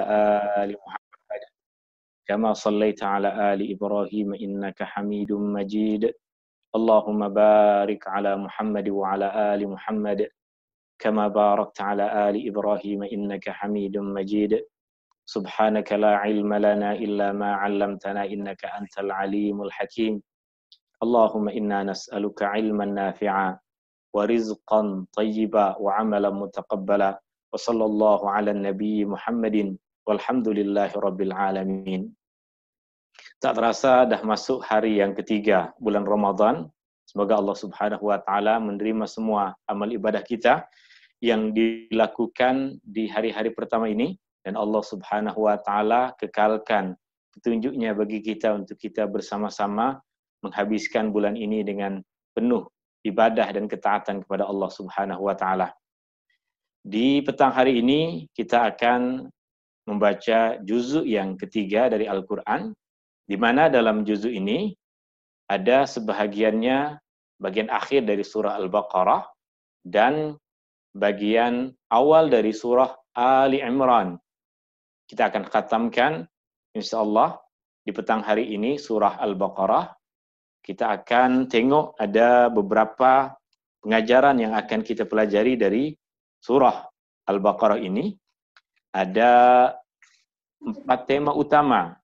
آل محمد كما صليت على آل إبراهيم إنك حميد مجيد اللهم بارك على محمد وعلى آل محمد كما باركت على آل إبراهيم إنك حميد مجيد سبحانك لا علم لنا إلا ما علمتنا إنك أنت العليم الحكيم اللهم إنا نسألك علما نافعا ورزقا طيبا وعملا متقبلا وصلى الله على النبي محمد والحمد لله رب العالمين. Tak terasa dah masuk hari yang ketiga bulan Ramadan. Semoga Allah Subhanahu wa taala menerima semua amal ibadah kita yang dilakukan di hari-hari pertama ini dan Allah Subhanahu wa taala kekalkan petunjuknya bagi kita untuk kita bersama-sama menghabiskan bulan ini dengan penuh ibadah dan ketaatan kepada Allah Subhanahu wa taala. Di petang hari ini kita akan membaca juzuk yang ketiga dari Al-Qur'an, di mana dalam juzuk ini ada sebahagiannya bagian akhir dari surah Al-Baqarah dan bagian awal dari surah Ali Imran. Kita akan khatamkan insyaallah di petang hari ini surah Al-Baqarah. Kita akan tengok ada beberapa pengajaran yang akan kita pelajari dari surah Al-Baqarah ini. Ada 4 tema utama.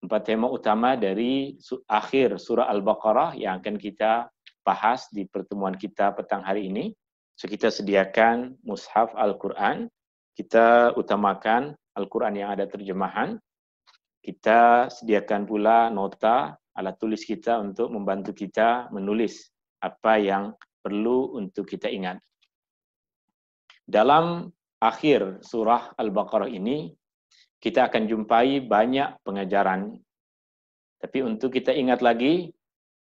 4 tema utama dari akhir surah Al-Baqarah yang akan kita bahas di pertemuan kita petang hari ini. So, kita sediakan mushaf Al-Quran. Kita utamakan Al-Quran yang ada terjemahan. Kita sediakan pula nota, alat tulis kita untuk membantu kita menulis apa yang perlu untuk kita ingat. Dalam akhir surah Al-Baqarah ini, kita akan jumpai banyak pengajaran. Tapi untuk kita ingat lagi,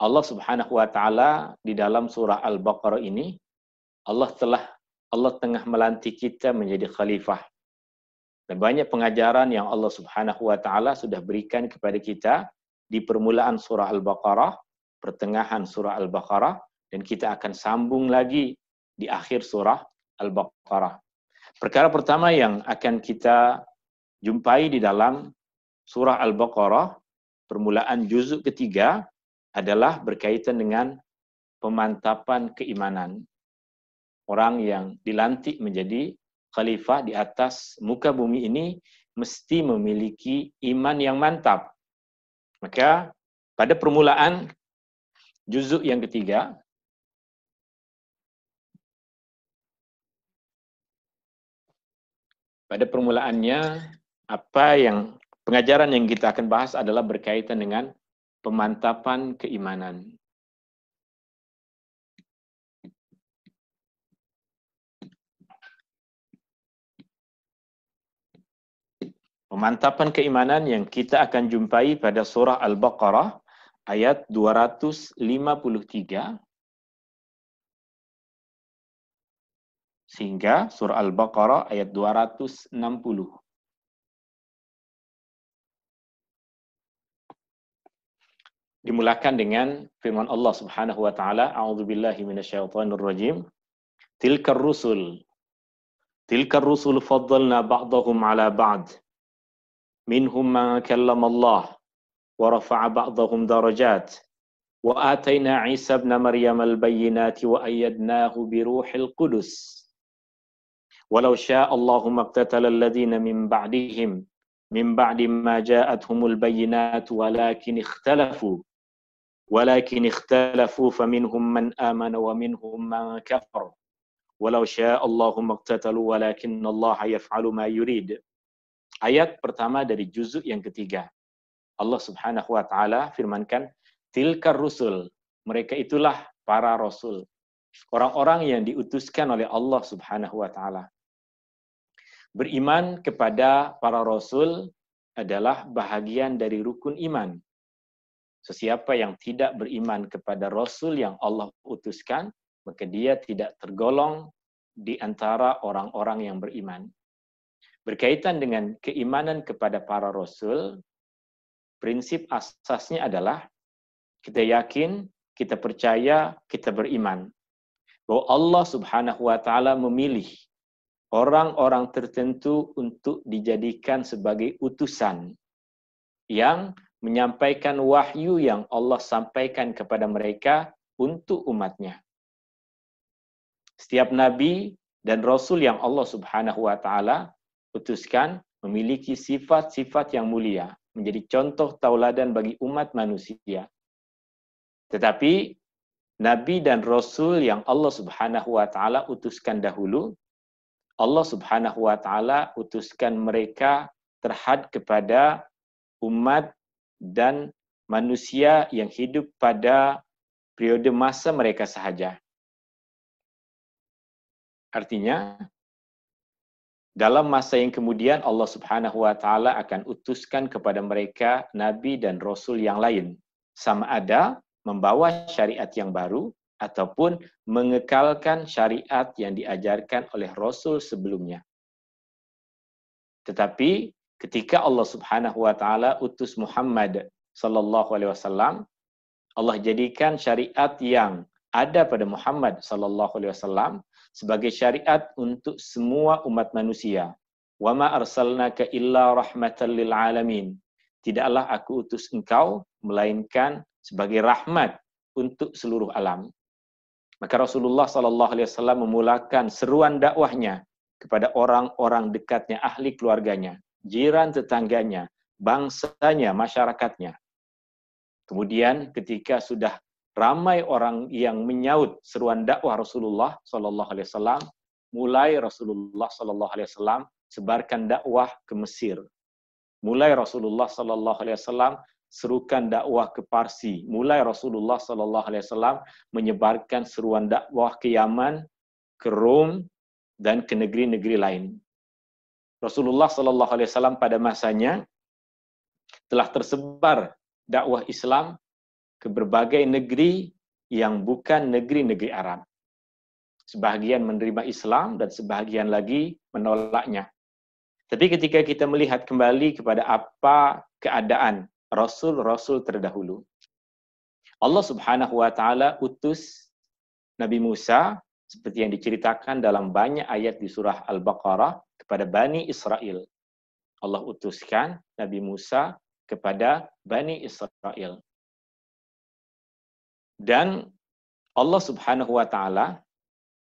Allah Subhanahu wa taala di dalam surah Al-Baqarah ini, Allah tengah melantik kita menjadi khalifah. Dan banyak pengajaran yang Allah Subhanahu wa taala sudah berikan kepada kita di permulaan surah Al-Baqarah, pertengahan surah Al-Baqarah, dan kita akan sambung lagi di akhir surah Al-Baqarah. Perkara pertama yang akan kita jumpai di dalam surah Al-Baqarah, permulaan juzuk ketiga, adalah berkaitan dengan pemantapan keimanan. Orang yang dilantik menjadi khalifah di atas muka bumi ini mesti memiliki iman yang mantap. Maka pada permulaan juzuk yang ketiga, pada permulaannya pengajaran yang kita akan bahas adalah berkaitan dengan pemantapan keimanan. Pemantapan keimanan yang kita akan jumpai pada surah Al-Baqarah ayat 253 sehingga surah Al-Baqarah ayat 260. Dimulakan dengan firman Allah Subhanahu wa taala, a'udzubillahi minasyaitonir rajim. Tilkar rusul faddalna ba'dahum 'ala ba'd. Minhum man kallama Allah wa rafa'a ba'dahum darajat. Wa atayna Isa ibn Maryam al-bayyinati wa ayyadnahu bi ruhil qudus. Walau syaa Allahu maqtatala alladhina min ba'dihim min ba'di ma ja'atuhumul bayyinatu walakin ikhtalafu faminhum man amana wa minhum man kafar. Walau syaa Allahu maqtatalu walakinna Allaha yaf'alu ma yurid. Ayat pertama dari juzuk yang ketiga. Allah Subhanahu wa taala firmankan, tilkar rusul, mereka itulah para rasul. Orang-orang yang diutuskan oleh Allah Subhanahu wa taala. Beriman kepada para rasul adalah bahagian dari rukun iman. Sesiapa yang tidak beriman kepada rasul yang Allah utuskan, maka dia tidak tergolong di antara orang-orang yang beriman. Berkaitan dengan keimanan kepada para rasul, prinsip asasnya adalah kita yakin, kita percaya, kita beriman bahwa Allah Subhanahu wa taala memilih orang-orang tertentu untuk dijadikan sebagai utusan yang menyampaikan wahyu yang Allah sampaikan kepada mereka untuk umatnya. Setiap nabi dan rasul yang Allah Subhanahu wa taala utuskan memiliki sifat-sifat yang mulia, menjadi contoh tauladan bagi umat manusia. Tetapi nabi dan rasul yang Allah Subhanahu wa taala utuskan dahulu, Allah Subhanahu wa taala utuskan mereka terhad kepada umat dan manusia yang hidup pada periode masa mereka sahaja. Artinya, dalam masa yang kemudian Allah Subhanahu wa taala akan utuskan kepada mereka nabi dan rasul yang lain, sama ada membawa syariat yang baru ataupun mengekalkan syariat yang diajarkan oleh rasul sebelumnya. Tetapi ketika Allah Subhanahu wa taala utus Muhammad sallallahu alaihi wasallam, Allah jadikan syariat yang ada pada Muhammad sallallahu alaihi wasallam sebagai syariat untuk semua umat manusia. Wa ma arsalnaka illa rahmatan lil alamin. Tidaklah aku utus engkau melainkan sebagai rahmat untuk seluruh alam. Maka Rasulullah sallallahu alaihi wasallam memulakan seruan dakwahnya kepada orang-orang dekatnya, ahli keluarganya, jiran tetangganya, bangsanya, masyarakatnya. Kemudian ketika sudah ramai orang yang menyaut seruan dakwah Rasulullah sallallahu alaihi wasallam, mulai Rasulullah sallallahu alaihi wasallam sebarkan dakwah ke Mesir. Mulai Rasulullah sallallahu alaihi wasallam serukan dakwah ke Parsi. Mulai Rasulullah sallallahu alaihi wasallam menyebarkan seruan dakwah ke Yaman, ke Rom dan ke negeri-negeri lain. Rasulullah sallallahu alaihi wasallam pada masanya telah tersebar dakwah Islam ke berbagai negeri yang bukan negeri-negeri Arab. Sebahagian menerima Islam dan sebahagian lagi menolaknya. Tapi ketika kita melihat kembali kepada apa keadaan Rasul-Rasul terdahulu, Allah Subhanahu wa taala utus Nabi Musa seperti yang diceritakan dalam banyak ayat di surah Al-Baqarah kepada Bani Israel. Allah utuskan Nabi Musa kepada Bani Israel. Dan Allah Subhanahu wa taala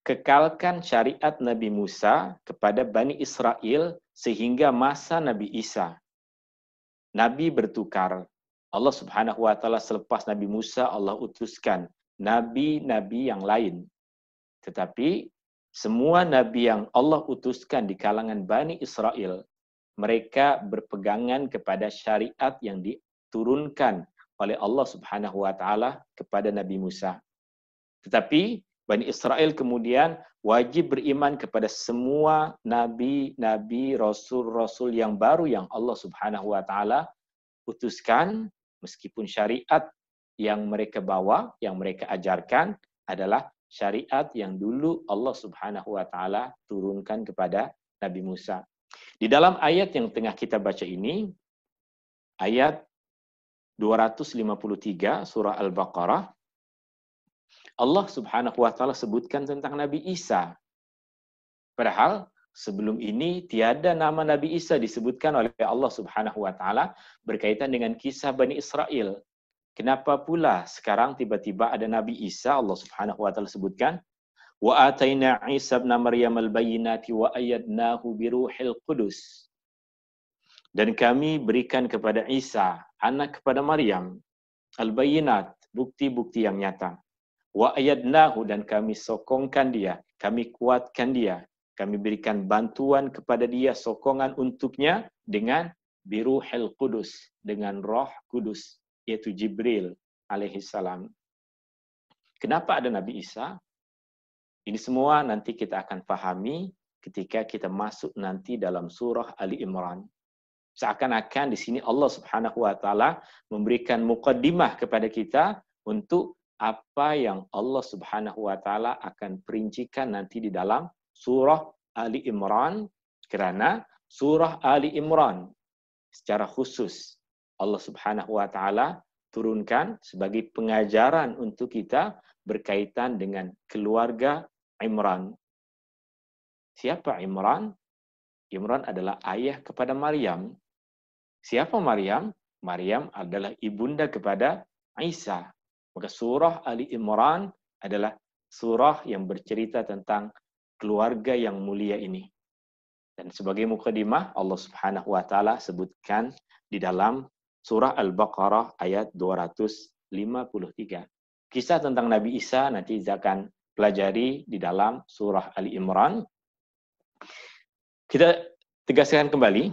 kekalkan syariat Nabi Musa kepada Bani Israel sehingga masa Nabi Isa. Nabi bertukar. Allah Subhanahu wa taala selepas Nabi Musa, Allah utuskan nabi-nabi yang lain. Tetapi semua nabi yang Allah utuskan di kalangan Bani Israel, mereka berpegangan kepada syariat yang diturunkan oleh Allah Subhanahu wa taala kepada Nabi Musa. Tetapi Bani Israel kemudian wajib beriman kepada semua nabi-nabi, rasul-rasul yang baru yang Allah Subhanahu wa taala utuskan, meskipun syariat yang mereka bawa, yang mereka ajarkan adalah syariat yang dulu Allah Subhanahu wa taala turunkan kepada Nabi Musa. Di dalam ayat yang tengah kita baca ini, ayat 253 surah Al-Baqarah, Allah Subhanahu wa taala sebutkan tentang Nabi Isa. Padahal sebelum ini tiada nama Nabi Isa disebutkan oleh Allah Subhanahu wa taala berkaitan dengan kisah Bani Israel. Kenapa pula sekarang tiba-tiba ada Nabi Isa Allah Subhanahu wa taala sebutkan? Wa ataina Isa ibn Maryam al-bayyinati wa ayyadnahu biruhil qudus. Dan kami berikan kepada Isa, anak kepada Maryam, al-bayyinat, bukti-bukti yang nyata. Wa ayyadnahu, dan kami sokongkan dia, kami kuatkan dia, kami berikan bantuan kepada dia, sokongan untuknya dengan biruhil qudus, dengan roh kudus, yaitu Jibril alaihi salam. Kenapa ada Nabi Isa? Ini semua nanti kita akan pahami ketika kita masuk nanti dalam surah Ali Imran. Seakan-akan di sini Allah Subhanahu wa taala memberikan muqaddimah kepada kita untuk apa yang Allah Subhanahu wa taala akan perincikan nanti di dalam surah Ali Imran, kerana surah Ali Imran secara khusus Allah Subhanahu wa taala turunkan sebagai pengajaran untuk kita berkaitan dengan keluarga Imran. Siapa Imran? Imran adalah ayah kepada Maryam. Siapa Maryam? Maryam adalah ibunda kepada Isa. Maka surah Ali Imran adalah surah yang bercerita tentang keluarga yang mulia ini. Dan sebagai mukadimah, Allah Subhanahu wa taala sebutkan di dalam surah Al-Baqarah ayat 253. Kisah tentang Nabi Isa nanti kita akan pelajari di dalam surah Ali Imran. Kita tegaskan kembali.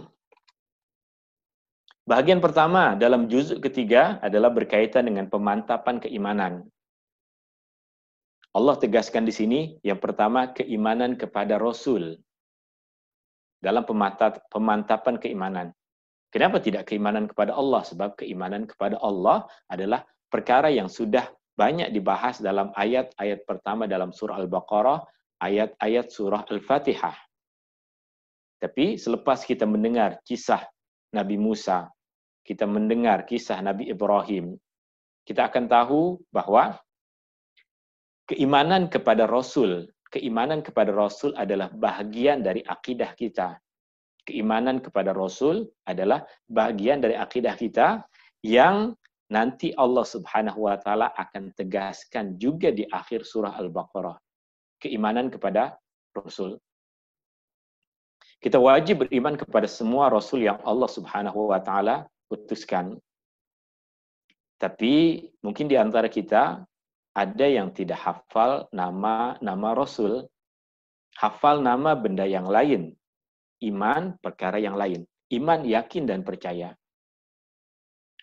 Bahagian pertama dalam juzuk ketiga adalah berkaitan dengan pemantapan keimanan. Allah tegaskan di sini yang pertama keimanan kepada Rasul dalam pemantapan keimanan. Kenapa tidak keimanan kepada Allah? Sebab keimanan kepada Allah adalah perkara yang sudah banyak dibahas dalam ayat-ayat pertama dalam surah Al-Baqarah, ayat-ayat surah Al-Fatihah. Tapi selepas kita mendengar kisah Nabi Musa, kita mendengar kisah Nabi Ibrahim, kita akan tahu bahwa keimanan kepada Rasul adalah bahagian dari akidah kita. Keimanan kepada Rasul adalah bahagian dari akidah kita yang nanti Allah Subhanahu wa taala akan tegaskan juga di akhir surah Al-Baqarah. Keimanan kepada Rasul. Kita wajib beriman kepada semua Rasul yang Allah Subhanahu wa taala putuskan. Tapi mungkin di antara kita ada yang tidak hafal nama Rasul. Hafal nama benda yang lain. Iman perkara yang lain. Iman yakin dan percaya.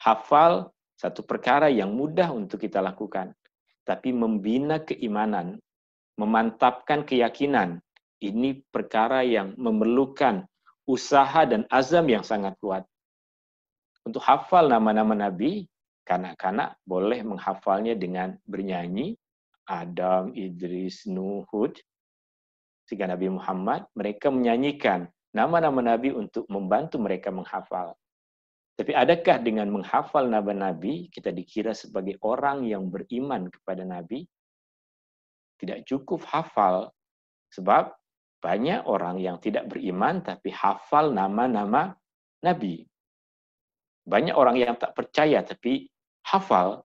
Hafal satu perkara yang mudah untuk kita lakukan. Tapi membina keimanan, memantapkan keyakinan, ini perkara yang memerlukan usaha dan azam yang sangat kuat. Untuk hafal nama-nama Nabi, kanak-kanak boleh menghafalnya dengan bernyanyi. Adam, Idris, Nuh, Hud, sehingga Nabi Muhammad, mereka menyanyikan nama-nama Nabi untuk membantu mereka menghafal. Tapi adakah dengan menghafal nama Nabi, kita dikira sebagai orang yang beriman kepada Nabi? Tidak cukup hafal, sebab banyak orang yang tidak beriman tapi hafal nama-nama Nabi. Banyak orang yang tak percaya tapi hafal.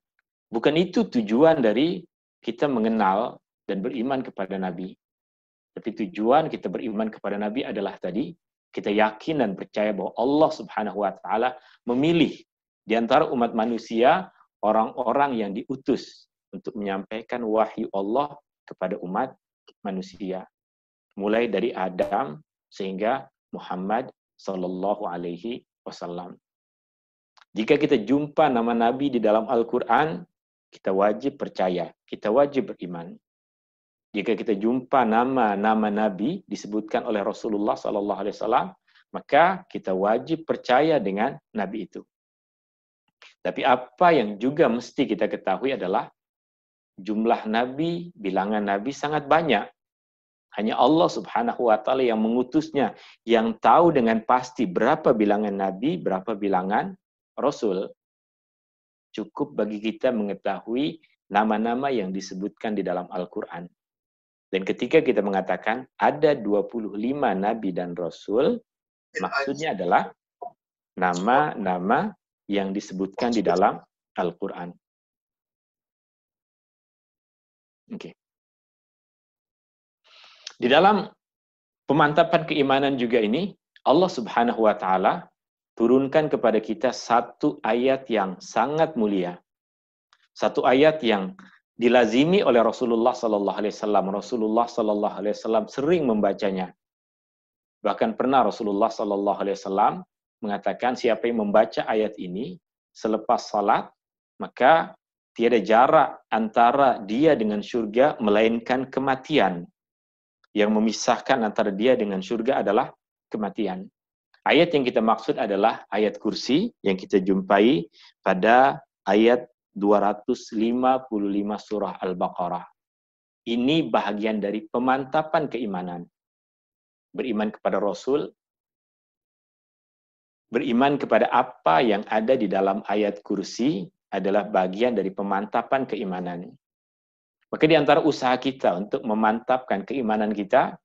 Bukan itu tujuan dari kita mengenal dan beriman kepada Nabi. Tapi tujuan kita beriman kepada Nabi adalah tadi, kita yakin dan percaya bahwa Allah Subhanahu wa taala memilih di antara umat manusia orang-orang yang diutus untuk menyampaikan wahyu Allah kepada umat manusia. Mulai dari Adam sehingga Muhammad sallallahu alaihi wasallam. Jika kita jumpa nama Nabi di dalam Al-Quran, kita wajib percaya, kita wajib beriman. Jika kita jumpa nama-nama Nabi disebutkan oleh Rasulullah sallallahu alaihi wasallam, maka kita wajib percaya dengan Nabi itu. Tapi apa yang juga mesti kita ketahui adalah jumlah Nabi, bilangan Nabi sangat banyak. Hanya Allah Subhanahu wa taala yang mengutusnya, yang tahu dengan pasti berapa bilangan Nabi, berapa bilangan Rasul. Cukup bagi kita mengetahui nama-nama yang disebutkan di dalam Al-Quran. Dan ketika kita mengatakan ada 25 Nabi dan Rasul, maksudnya adalah nama-nama yang disebutkan di dalam Al-Quran. Oke. Di dalam pemantapan keimanan juga ini, Allah Subhanahu wa taala turunkan kepada kita satu ayat yang sangat mulia. Satu ayat yang dilazimi oleh Rasulullah sallallahu alaihi wasallam. Rasulullah sallallahu alaihi wasallam sering membacanya. Bahkan pernah Rasulullah sallallahu alaihi wasallam mengatakan siapa yang membaca ayat ini selepas salat, maka tiada jarak antara dia dengan surga melainkan kematian. Yang memisahkan antara dia dengan surga adalah kematian. Ayat yang kita maksud adalah ayat kursi yang kita jumpai pada ayat 255 surah Al-Baqarah. Ini bahagian dari pemantapan keimanan. Beriman kepada Rasul, beriman kepada apa yang ada di dalam ayat kursi adalah bagian dari pemantapan keimanan. Maka di antara usaha kita untuk memantapkan keimanan kita,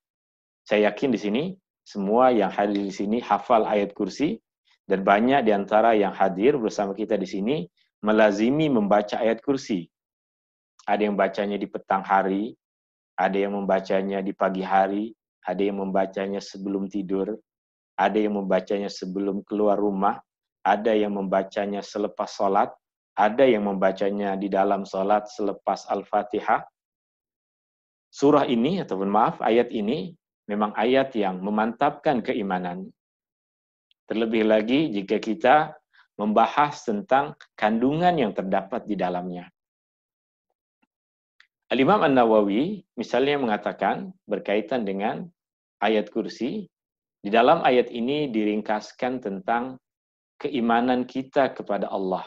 Saya yakin di sini semua yang hadir di sini hafal ayat kursi, dan banyak di antara yang hadir bersama kita di sini melazimi membaca ayat kursi. Ada yang bacanya di petang hari, ada yang membacanya di pagi hari, ada yang membacanya sebelum tidur, ada yang membacanya sebelum keluar rumah, ada yang membacanya selepas sholat, ada yang membacanya di dalam sholat selepas Al-Fatihah. Surah ini, ataupun maaf, ayat ini memang ayat yang memantapkan keimanan. Terlebih lagi jika kita membahas tentang kandungan yang terdapat di dalamnya. Al-Imam An-Nawawi misalnya mengatakan berkaitan dengan ayat kursi, di dalam ayat ini diringkaskan tentang keimanan kita kepada Allah,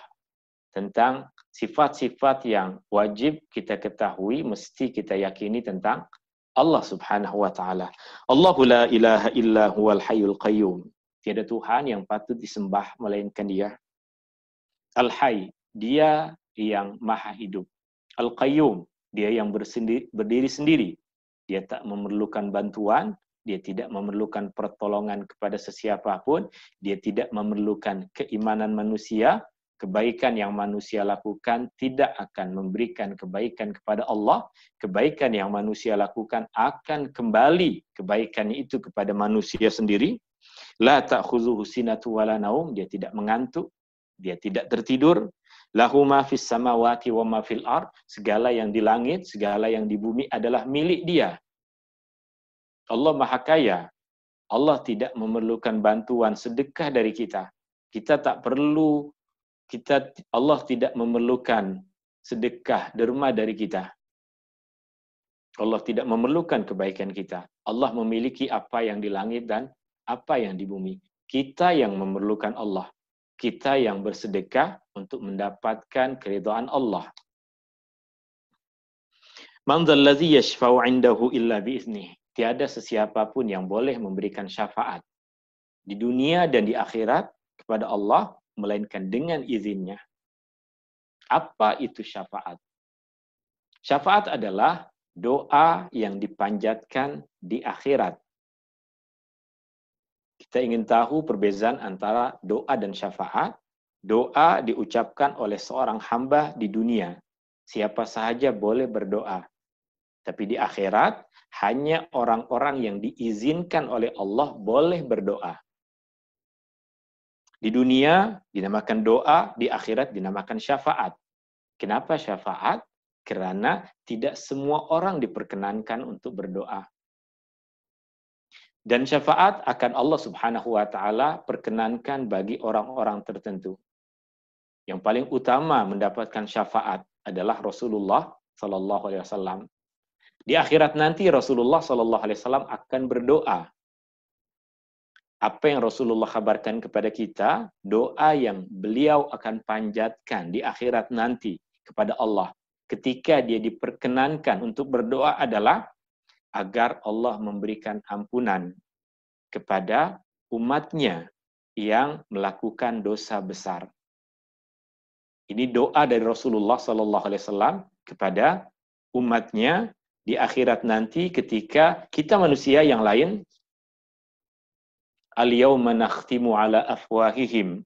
tentang sifat-sifat yang wajib kita ketahui, mesti kita yakini tentang Allah Subhanahu wa taala. Allahu la ilaha illa huwal hayyul qayyum. Tiada Tuhan yang patut disembah melainkan Dia. Al-Hayy, Dia yang maha hidup. Al-Qayyum, Dia yang berdiri sendiri. Dia tak memerlukan bantuan, dia tidak memerlukan pertolongan kepada sesiapa pun, dia tidak memerlukan keimanan manusia. Kebaikan yang manusia lakukan tidak akan memberikan kebaikan kepada Allah. Kebaikan yang manusia lakukan akan kembali kebaikannya itu kepada manusia sendiri. La ta'khuzuhu sinatu wala naum, dia tidak mengantuk, dia tidak tertidur. Lahu ma fis samawati wa ma fil ard, segala yang di langit, segala yang di bumi adalah milik Dia. Allah Maha Kaya. Allah tidak memerlukan bantuan sedekah dari kita. Kita tak perlu, Allah tidak memerlukan sedekah derma dari kita. Allah tidak memerlukan kebaikan kita. Allah memiliki apa yang di langit dan apa yang di bumi. Kita yang memerlukan Allah. Kita yang bersedekah untuk mendapatkan keridhaan Allah. Man dzalladzi yashfa'u 'indahu illa bi'iznih. Tiada sesiapa pun yang boleh memberikan syafaat di dunia dan di akhirat kepada Allah melainkan dengan izinnya. Apa itu syafaat? Syafaat adalah doa yang dipanjatkan di akhirat. Kita ingin tahu perbezaan antara doa dan syafaat. Doa diucapkan oleh seorang hamba di dunia. Siapa sahaja boleh berdoa. Tapi di akhirat, hanya orang-orang yang diizinkan oleh Allah boleh berdoa. Di dunia dinamakan doa, di akhirat dinamakan syafaat. Kenapa syafaat? Karena tidak semua orang diperkenankan untuk berdoa. Dan syafaat akan Allah Subhanahu wa taala perkenankan bagi orang-orang tertentu. Yang paling utama mendapatkan syafaat adalah Rasulullah sallallahu alaihi wasallam. Di akhirat nanti Rasulullah sallallahu alaihi wasallam akan berdoa. Apa yang Rasulullah kabarkan kepada kita, doa yang beliau akan panjatkan di akhirat nanti kepada Allah ketika dia diperkenankan untuk berdoa adalah agar Allah memberikan ampunan kepada umatnya yang melakukan dosa besar. Ini doa dari Rasulullah sallallahu alaihi wasallam kepada umatnya di akhirat nanti ketika kita manusia yang lain, al-yauma nakhtimu ala afwahihim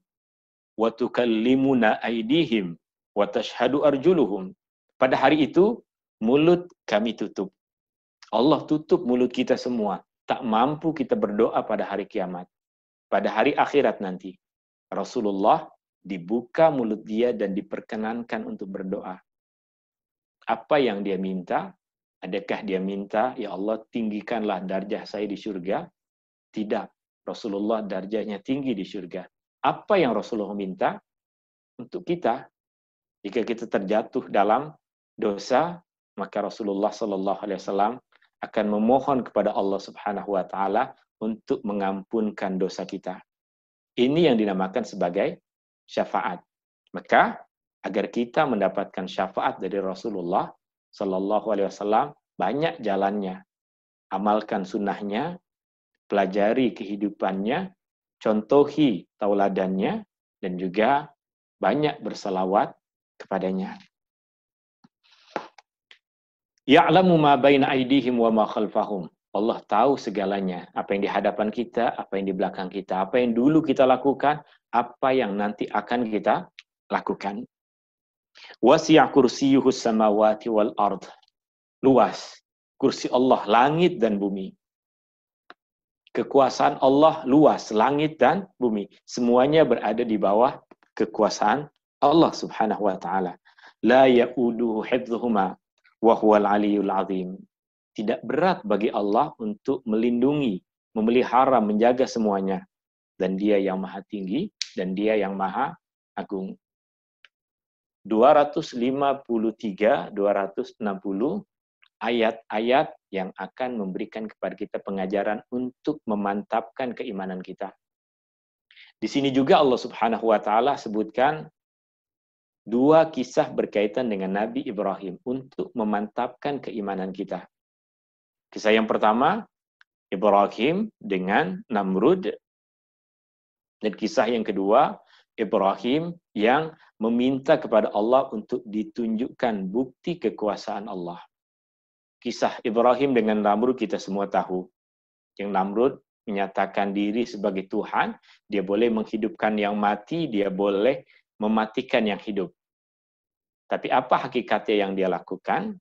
wa tukallimuna aydihim wa tashhadu arjuluhum. Pada hari itu mulut kami tutup. Allah tutup mulut kita semua. Tak mampu kita berdoa pada hari kiamat. Pada hari akhirat nanti. Rasulullah dibuka mulut dia dan diperkenankan untuk berdoa. Apa yang dia minta? Adakah dia minta, ya Allah tinggikanlah darjah saya di surga? Tidak. Rasulullah darjahnya tinggi di surga. Apa yang Rasulullah minta? Untuk kita. Jika kita terjatuh dalam dosa, maka Rasulullah sallallahu alaihi wasallam akan memohon kepada Allah Subhanahu wa taala untuk mengampunkan dosa kita. Ini yang dinamakan sebagai syafaat. Maka agar kita mendapatkan syafaat dari Rasulullah sallallahu alaihi wasallam, banyak jalannya. Amalkan sunnahnya, pelajari kehidupannya, contohi tauladannya, dan juga banyak bersalawat kepadanya. Ya'lamu ma baina aydihim wa ma khalfahum. Allah tahu segalanya, apa yang di hadapan kita, apa yang di belakang kita, apa yang dulu kita lakukan, apa yang nanti akan kita lakukan. Wasi'a kursiyyuhus samawati wal ard. Luas kursi Allah langit dan bumi. Kekuasaan Allah luas langit dan bumi. Semuanya berada di bawah kekuasaan Allah Subhanahu wa taala. La ya'uduhu hifdhuhuma wa huwal aliyyul azim. Tidak berat bagi Allah untuk melindungi, memelihara, menjaga semuanya. Dan Dia yang maha tinggi dan Dia yang maha agung. 253, 260 ayat-ayat yang akan memberikan kepada kita pengajaran untuk memantapkan keimanan kita. Di sini juga Allah Subhanahu wa taala sebutkan dua kisah berkaitan dengan Nabi Ibrahim untuk memantapkan keimanan kita. Kisah yang pertama, Ibrahim dengan Namrud. Dan kisah yang kedua, Ibrahim yang meminta kepada Allah untuk ditunjukkan bukti kekuasaan Allah. Kisah Ibrahim dengan Namrud kita semua tahu. Yang Namrud menyatakan diri sebagai Tuhan, dia boleh menghidupkan yang mati, dia boleh mematikan yang hidup. Tapi apa hakikatnya yang dia lakukan?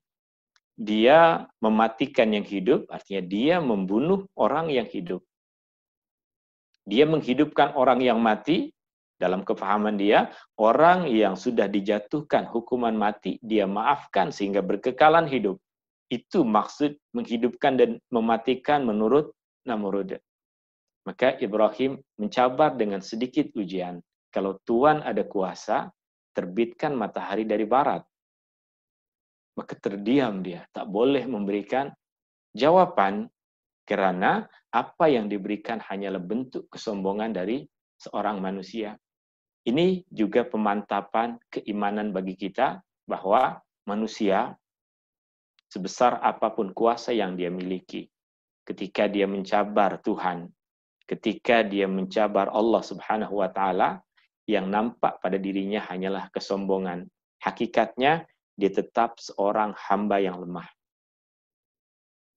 Dia mematikan yang hidup, artinya dia membunuh orang yang hidup. Dia menghidupkan orang yang mati, dalam kefahaman dia, orang yang sudah dijatuhkan hukuman mati, dia maafkan sehingga berkekalan hidup. Itu maksud menghidupkan dan mematikan menurut Namrud. Maka Ibrahim mencabar dengan sedikit ujian. Kalau Tuhan ada kuasa, terbitkan matahari dari barat. Maka terdiam dia, tak boleh memberikan jawaban karena apa yang diberikan hanyalah bentuk kesombongan dari seorang manusia. Ini juga pemantapan keimanan bagi kita bahwa manusia sebesar apapun kuasa yang dia miliki, ketika dia mencabar Tuhan, ketika dia mencabar Allah Subhanahu wa taala, yang nampak pada dirinya hanyalah kesombongan. Hakikatnya dia tetap seorang hamba yang lemah.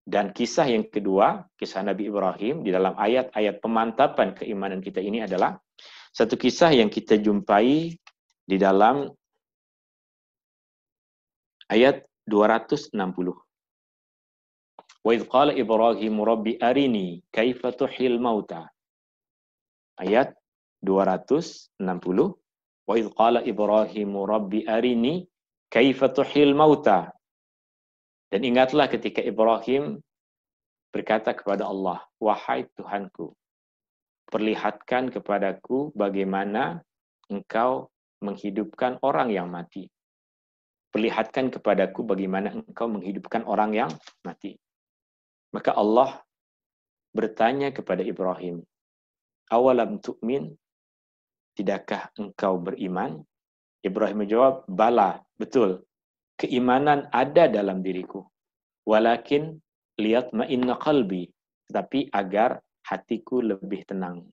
Dan kisah yang kedua, kisah Nabi Ibrahim di dalam ayat-ayat pemantapan keimanan kita ini adalah satu kisah yang kita jumpai di dalam ayat 260. Wa idh qala Ibrahim rabbi arini kaifa tuhyil mauta. Ayat 260. Wa idh qala Ibrahim rabbi arini kaifa tuhyil mauta. Dan ingatlah ketika Ibrahim berkata kepada Allah, wahai Tuhanku, perlihatkan kepadaku bagaimana engkau menghidupkan orang yang mati. Perlihatkan kepadaku bagaimana engkau menghidupkan orang yang mati. Maka Allah bertanya kepada Ibrahim, awalam tu'min, tidakkah engkau beriman? Ibrahim menjawab, bala, betul. Keimanan ada dalam diriku. Walakin liyatma'inna qalbi, tetapi agar hatiku lebih tenang.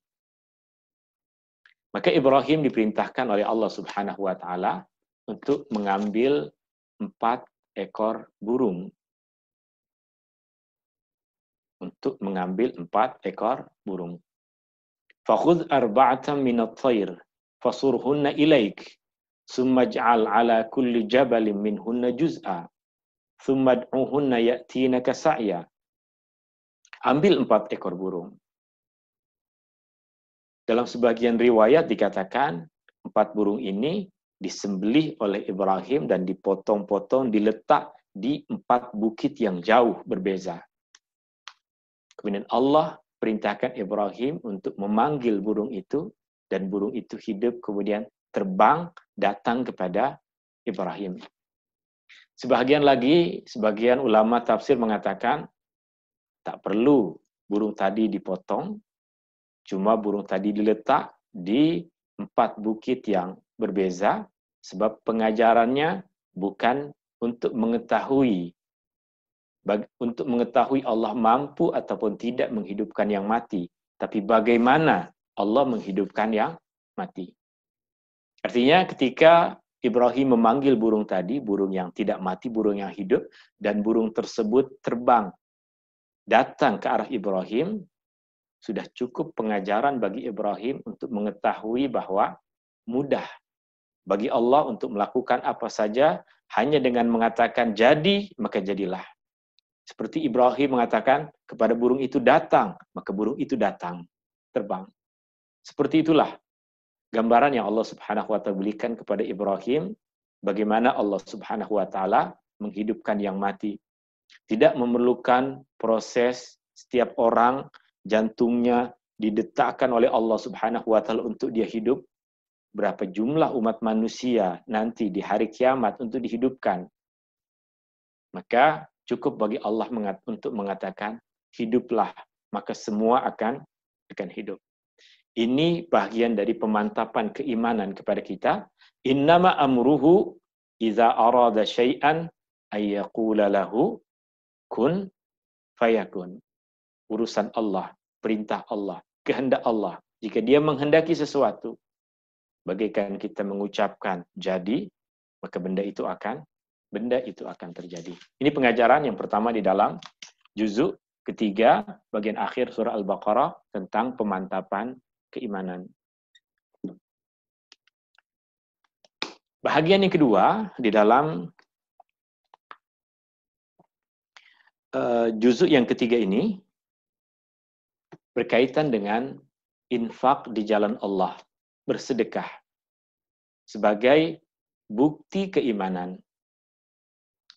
Maka Ibrahim diperintahkan oleh Allah Subhanahu wa taala untuk mengambil 4 ekor burung. Untuk mengambil 4 ekor burung. Fakhudh arba'atan minat thair fasurhunna ilaik summa ij'al ala kulli jabalin minhunna juz'a thumma ad'uhunna ya'tinaka sa'ya. Ambil 4 ekor burung. Dalam sebagian riwayat dikatakan 4 burung ini disembelih oleh Ibrahim dan dipotong-potong, diletak di 4 bukit yang jauh berbeza. Kemudian Allah perintahkan Ibrahim untuk memanggil burung itu, dan burung itu hidup kemudian terbang datang kepada Ibrahim. Sebagian ulama tafsir mengatakan tak perlu burung tadi dipotong, cuma burung tadi diletak di 4 bukit yang berbeza, sebab pengajarannya bukan untuk mengetahui Allah mampu ataupun tidak menghidupkan yang mati, tapi bagaimana Allah menghidupkan yang mati. Artinya ketika Ibrahim memanggil burung tadi, burung yang tidak mati, burung yang hidup, dan burung tersebut terbang datang ke arah Ibrahim, sudah cukup pengajaran bagi Ibrahim untuk mengetahui bahwa mudah bagi Allah untuk melakukan apa saja hanya dengan mengatakan jadi, maka jadilah. Seperti Ibrahim mengatakan kepada burung itu datang, maka burung itu datang, terbang. Seperti itulah gambaran yang Allah Subhanahu wa taala berikan kepada Ibrahim, bagaimana Allah Subhanahu wa taala menghidupkan yang mati. Tidak memerlukan proses setiap orang jantungnya didetakkan oleh Allah Subhanahu wa taala untuk dia hidup. Berapa jumlah umat manusia nanti di hari kiamat untuk dihidupkan. Maka cukup bagi Allah untuk mengatakan hiduplah, maka semua akan hidup. Ini bagian dari pemantapan keimanan kepada kita. Innama amruhu idza arada syai'an ayyaqula lahu kun fayakun. Urusan Allah, perintah Allah, kehendak Allah. Jika dia menghendaki sesuatu, bagaikan kita mengucapkan jadi, maka benda itu akan terjadi. Ini pengajaran yang pertama di dalam juzuk ketiga bagian akhir surah Al-Baqarah tentang pemantapan keimanan. Bahagian yang kedua di dalam juzuk yang ketiga ini berkaitan dengan infak di jalan Allah, bersedekah sebagai bukti keimanan.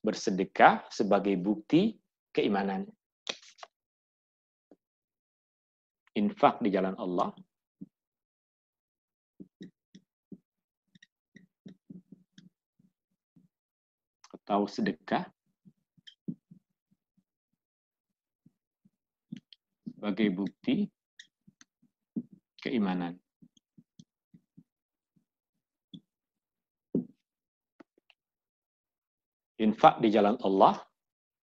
Bersedekah sebagai bukti keimanan. Infak di jalan Allah atau sedekah sebagai bukti keimanan. Infak di jalan Allah,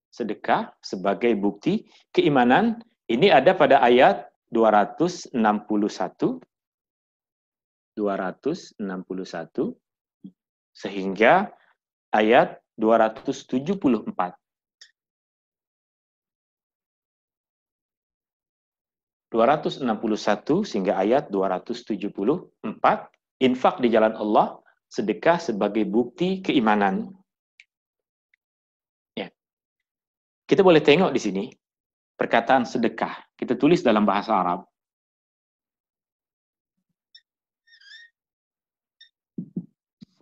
sedekah sebagai bukti keimanan, ini ada pada ayat 261 sehingga ayat 274. 261 sehingga ayat 274, infak di jalan Allah, sedekah sebagai bukti keimanan. Ya. Kita boleh tengok di sini perkataan sedekah. Kita tulis dalam bahasa Arab.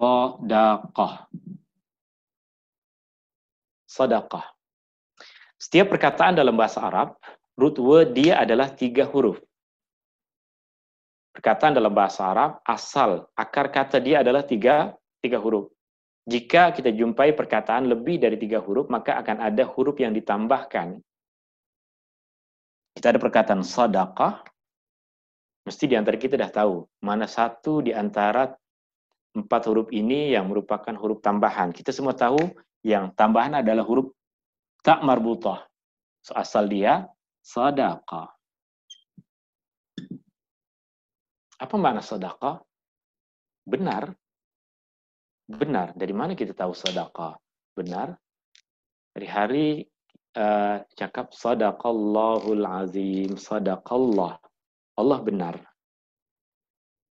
Sadaqah. Sadaqah. Setiap perkataan dalam bahasa Arab, root word dia adalah 3 huruf. Perkataan dalam bahasa Arab, asal, akar kata dia adalah 3 huruf. Jika kita jumpai perkataan lebih dari 3 huruf, maka akan ada huruf yang ditambahkan. Kita ada perkataan sadaqah, mesti di antara kita dah tahu, mana satu di antara 4 huruf ini yang merupakan huruf tambahan. Kita semua tahu yang tambahan adalah huruf tak marbutah. So, asal dia sadaqah. Apa makna sadaqah? Benar. Benar. Dari mana kita tahu sadaqah? Benar. Hari-hari cakap sadaqallahul azim, sadaqallah. Allah benar.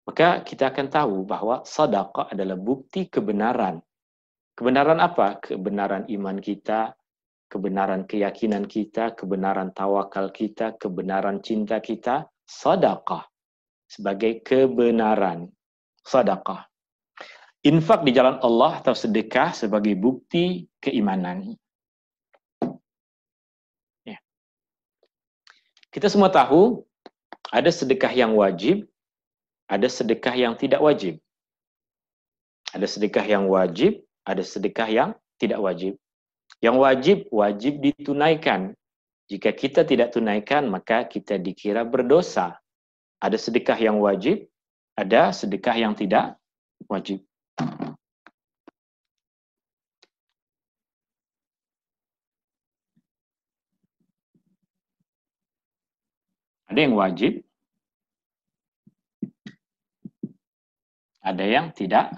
Maka kita akan tahu bahwa sadaqah adalah bukti kebenaran. Kebenaran apa? Kebenaran iman kita, kebenaran keyakinan kita, kebenaran tawakal kita, kebenaran cinta kita. Sadaqah sebagai kebenaran. Sadaqah. Infak di jalan Allah atau sedekah sebagai bukti keimanan. Ya. Kita semua tahu ada sedekah yang wajib, ada sedekah yang tidak wajib. Ada sedekah yang wajib, ada sedekah yang tidak wajib. Yang wajib, wajib ditunaikan. Jika kita tidak tunaikan, maka kita dikira berdosa. Ada sedekah yang wajib, ada sedekah yang tidak wajib. Ada yang wajib, ada yang tidak.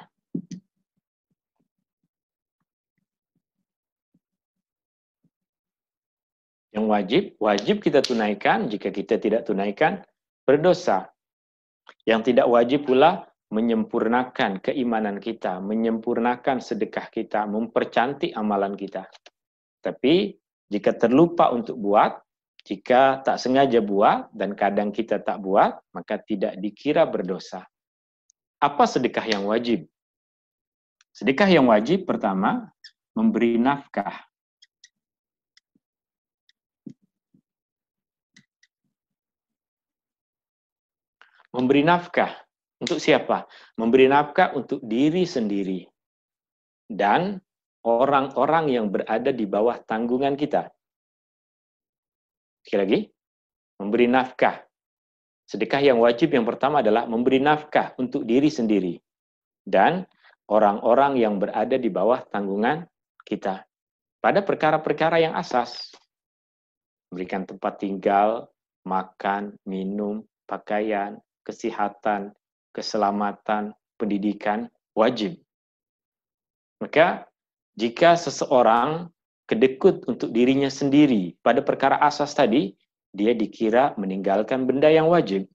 wajib kita tunaikan. Jika kita tidak tunaikan, berdosa. Yang tidak wajib pula menyempurnakan keimanan kita, menyempurnakan sedekah kita, mempercantik amalan kita. Tapi jika terlupa untuk buat, jika tak sengaja buat dan kadang kita tak buat, maka tidak dikira berdosa. Apa sedekah yang wajib? Sedekah yang wajib pertama, memberi nafkah. Memberi nafkah untuk siapa? Memberi nafkah untuk diri sendiri dan orang-orang yang berada di bawah tanggungan kita. Sekali lagi, memberi nafkah. Sedekah yang wajib yang pertama adalah memberi nafkah untuk diri sendiri dan orang-orang yang berada di bawah tanggungan kita. Pada perkara-perkara yang asas, memberikan tempat tinggal, makan, minum, pakaian, kesehatan, keselamatan, pendidikan, wajib. Maka, jika seseorang kedekut untuk dirinya sendiri pada perkara asas tadi, dia dikira meninggalkan benda yang wajib.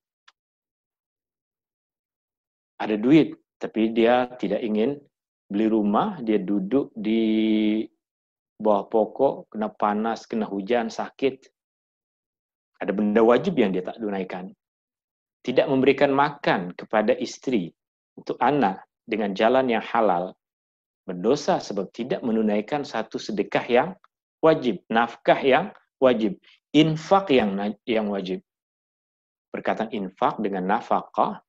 Ada duit, tapi dia tidak ingin beli rumah, dia duduk di bawah pokok, kena panas, kena hujan, sakit. Ada benda wajib yang dia tak tunaikan. Tidak memberikan makan kepada istri untuk anak dengan jalan yang halal, berdosa sebab tidak menunaikan satu sedekah yang wajib, nafkah yang wajib, infak yang wajib. Perkataan infak dengan nafkah,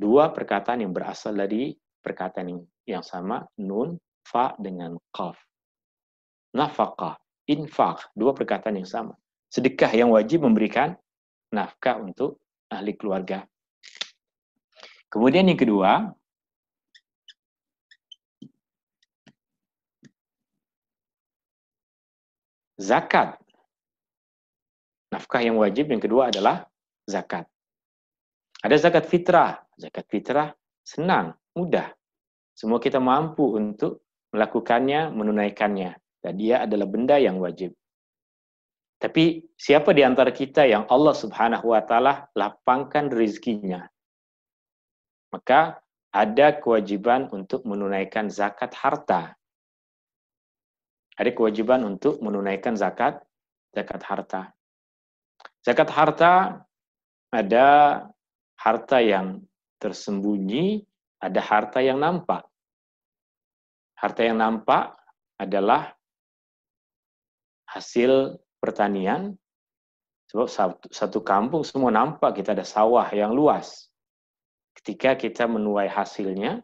dua perkataan yang berasal dari perkataan yang sama, nun, fa dengan qaf. Nafkah, infak, dua perkataan yang sama. Sedekah yang wajib memberikan nafkah untuk ahli keluarga. Kemudian yang kedua, zakat. Nafkah yang wajib yang kedua adalah zakat. Ada zakat fitrah. Zakat fitrah senang, mudah. Semua kita mampu untuk melakukannya, menunaikannya. Dan dia adalah benda yang wajib. Tapi siapa di antara kita yang Allah Subhanahu wa taala lapangkan rezekinya? Maka ada kewajiban untuk menunaikan zakat harta. Ada kewajiban untuk menunaikan zakat harta. Zakat harta ada harta yang tersembunyi, ada harta yang nampak. Harta yang nampak adalah hasil pertanian, sebab satu kampung semua nampak kita ada sawah yang luas. Ketika kita menuai hasilnya,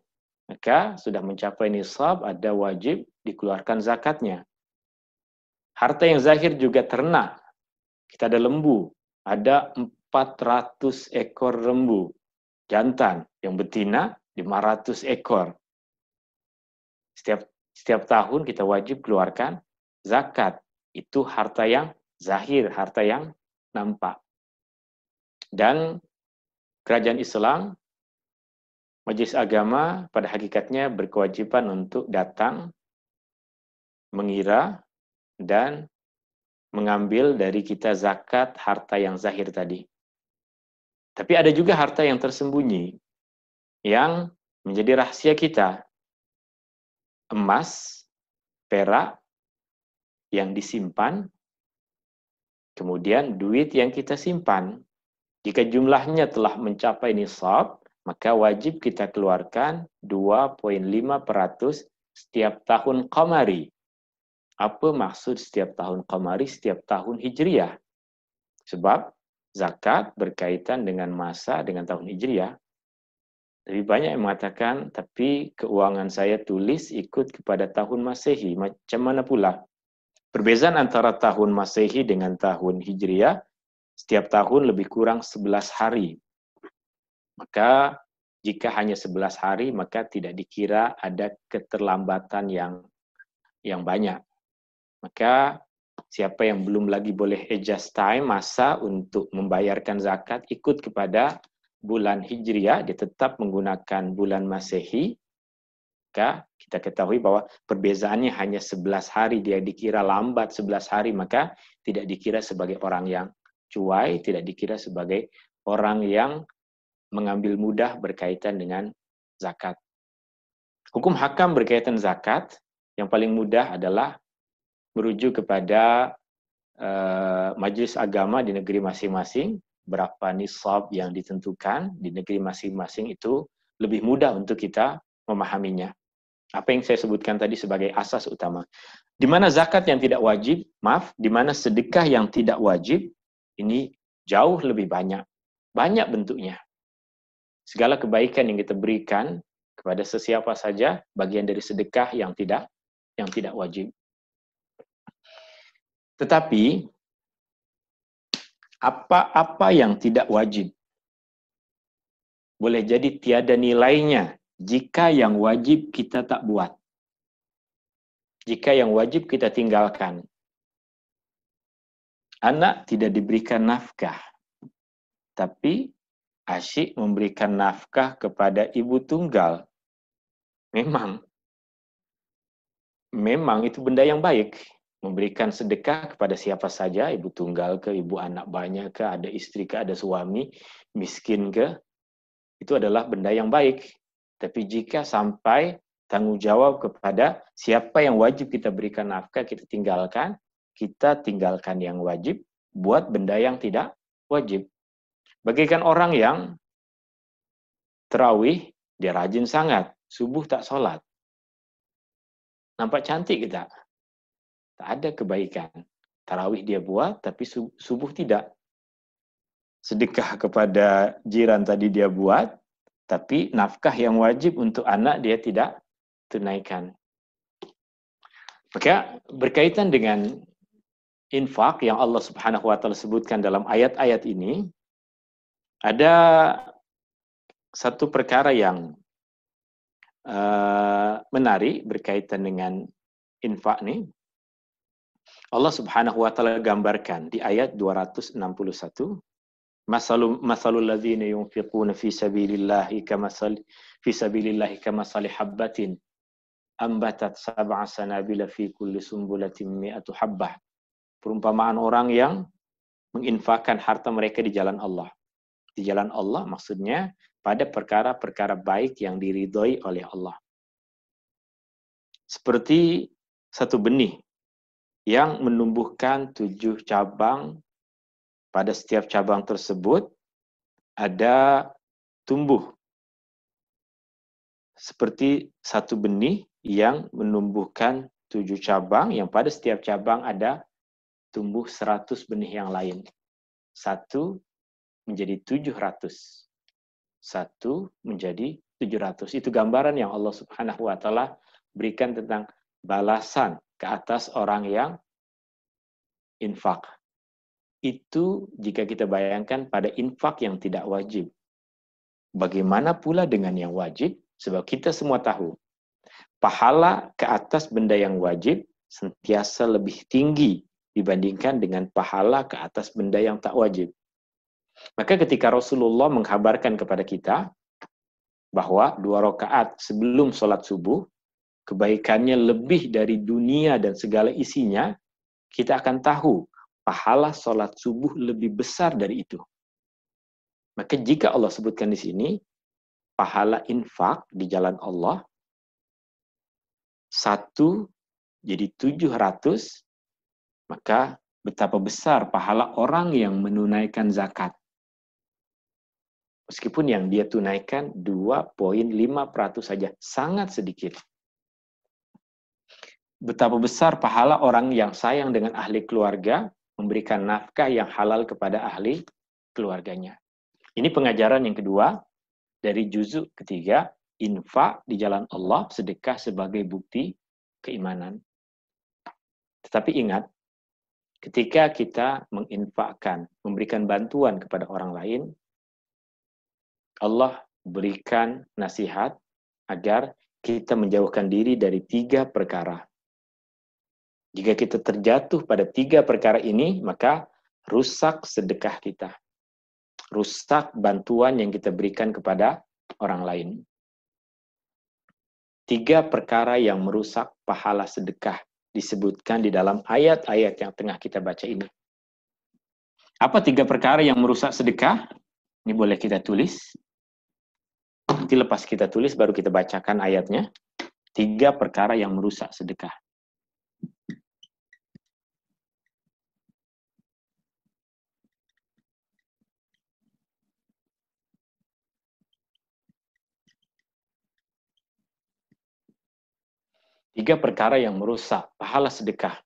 maka sudah mencapai nisab, ada wajib dikeluarkan zakatnya. Harta yang zahir juga ternak. Kita ada lembu, ada 400 ekor lembu jantan, yang betina 500 ekor. Setiap tahun kita wajib keluarkan zakat. Itu harta yang zahir, harta yang nampak. Dan kerajaan Islam, Majelis Agama pada hakikatnya berkewajiban untuk datang, mengira, dan mengambil dari kita zakat harta yang zahir tadi. Tapi ada juga harta yang tersembunyi, yang menjadi rahasia kita. Emas, perak, yang disimpan, kemudian duit yang kita simpan. Jika jumlahnya telah mencapai nisab, maka wajib kita keluarkan 2,5% setiap tahun qamari. Apa maksud setiap tahun qamari? Setiap tahun hijriah. Sebab zakat berkaitan dengan masa, dengan tahun hijriah. Lebih banyak yang mengatakan, tapi keuangan saya tulis ikut kepada tahun Masehi. Macam mana pula? Perbezaan antara tahun Masehi dengan tahun Hijriah, setiap tahun lebih kurang 11 hari. Maka jika hanya 11 hari, maka tidak dikira ada keterlambatan yang banyak. Maka siapa yang belum lagi boleh adjust time, masa untuk membayarkan zakat, ikut kepada bulan Hijriah, dia tetap menggunakan bulan Masehi. maka kita ketahui bahwa perbezaannya hanya 11 hari, dia dikira lambat 11 hari, maka tidak dikira sebagai orang yang cuai, tidak dikira sebagai orang yang mengambil mudah berkaitan dengan zakat. Hukum hakam berkaitan zakat, yang paling mudah adalah merujuk kepada majelis agama di negeri masing-masing, berapa nisab yang ditentukan di negeri masing-masing itu lebih mudah untuk kita memahaminya. Apa yang saya sebutkan tadi sebagai asas utama. Di mana zakat yang tidak wajib, di mana sedekah yang tidak wajib, ini jauh lebih banyak. Banyak bentuknya. Segala kebaikan yang kita berikan kepada sesiapa saja, bagian dari sedekah yang tidak wajib. Tetapi, apa-apa yang tidak wajib, boleh jadi tiada nilainya jika yang wajib kita tak buat. Jika yang wajib kita tinggalkan. Anak tidak diberikan nafkah, tapi asyik memberikan nafkah kepada ibu tunggal. Memang itu benda yang baik. Memberikan sedekah kepada siapa saja, ibu tunggal ke, ibu anak banyak ke, ada istri ke, ada suami, miskin ke, itu adalah benda yang baik. Tapi jika sampai tanggung jawab kepada siapa yang wajib kita berikan nafkah, kita tinggalkan yang wajib, buat benda yang tidak wajib. Bagaikan orang yang tarawih, dia rajin sangat, subuh tak sholat. Nampak cantik kita. Tak ada kebaikan. Tarawih dia buat, tapi subuh tidak. Sedekah kepada jiran tadi dia buat, tapi nafkah yang wajib untuk anak dia tidak tunaikan. Maka berkaitan dengan infak yang Allah Subhanahu wa taala sebutkan dalam ayat-ayat ini, ada satu perkara yang menarik berkaitan dengan infak ini. Allah Subhanahu wa taala gambarkan di ayat 261, masalul ladzina yunfiquna fi sabilillahi kamathali habbatin ambatat sab'a sanabila fi kulli sumbulatin mi'atu habbah. Perumpamaan orang yang menginfakkan harta mereka di jalan Allah. Di jalan Allah maksudnya pada perkara-perkara baik yang diridhoi oleh Allah. Seperti satu benih yang menumbuhkan 7 cabang, pada setiap cabang tersebut ada tumbuh. Seperti satu benih yang menumbuhkan 7 cabang, yang pada setiap cabang ada tumbuh 100 benih yang lain. 1 menjadi 700. 1 menjadi 700. Itu gambaran yang Allah Subhanahu wa taala berikan tentang balasan ke atas orang yang infak. Itu jika kita bayangkan pada infak yang tidak wajib. Bagaimana pula dengan yang wajib? Sebab kita semua tahu, pahala ke atas benda yang wajib sentiasa lebih tinggi dibandingkan dengan pahala ke atas benda yang tak wajib. Maka ketika Rasulullah mengkabarkan kepada kita bahwa 2 rakaat sebelum sholat subuh, kebaikannya lebih dari dunia dan segala isinya, kita akan tahu pahala sholat subuh lebih besar dari itu. Maka jika Allah sebutkan di sini, pahala infak di jalan Allah, 1 jadi 700, maka betapa besar pahala orang yang menunaikan zakat. Meskipun yang dia tunaikan 2,5% saja, sangat sedikit. Betapa besar pahala orang yang sayang dengan ahli keluarga, memberikan nafkah yang halal kepada ahli keluarganya. Ini pengajaran yang kedua dari juzuk ketiga, infak di jalan Allah, sedekah sebagai bukti keimanan. Tetapi ingat, ketika kita menginfakkan, memberikan bantuan kepada orang lain, Allah berikan nasihat agar kita menjauhkan diri dari 3 perkara. Jika kita terjatuh pada 3 perkara ini, maka rusak sedekah kita. Rusak bantuan yang kita berikan kepada orang lain. 3 perkara yang merusak pahala sedekah disebutkan di dalam ayat-ayat yang tengah kita baca ini. Apa 3 perkara yang merusak sedekah? Ini boleh kita tulis. Nanti lepas kita tulis baru kita bacakan ayatnya. 3 perkara yang merusak sedekah. Tiga perkara yang merusak pahala sedekah.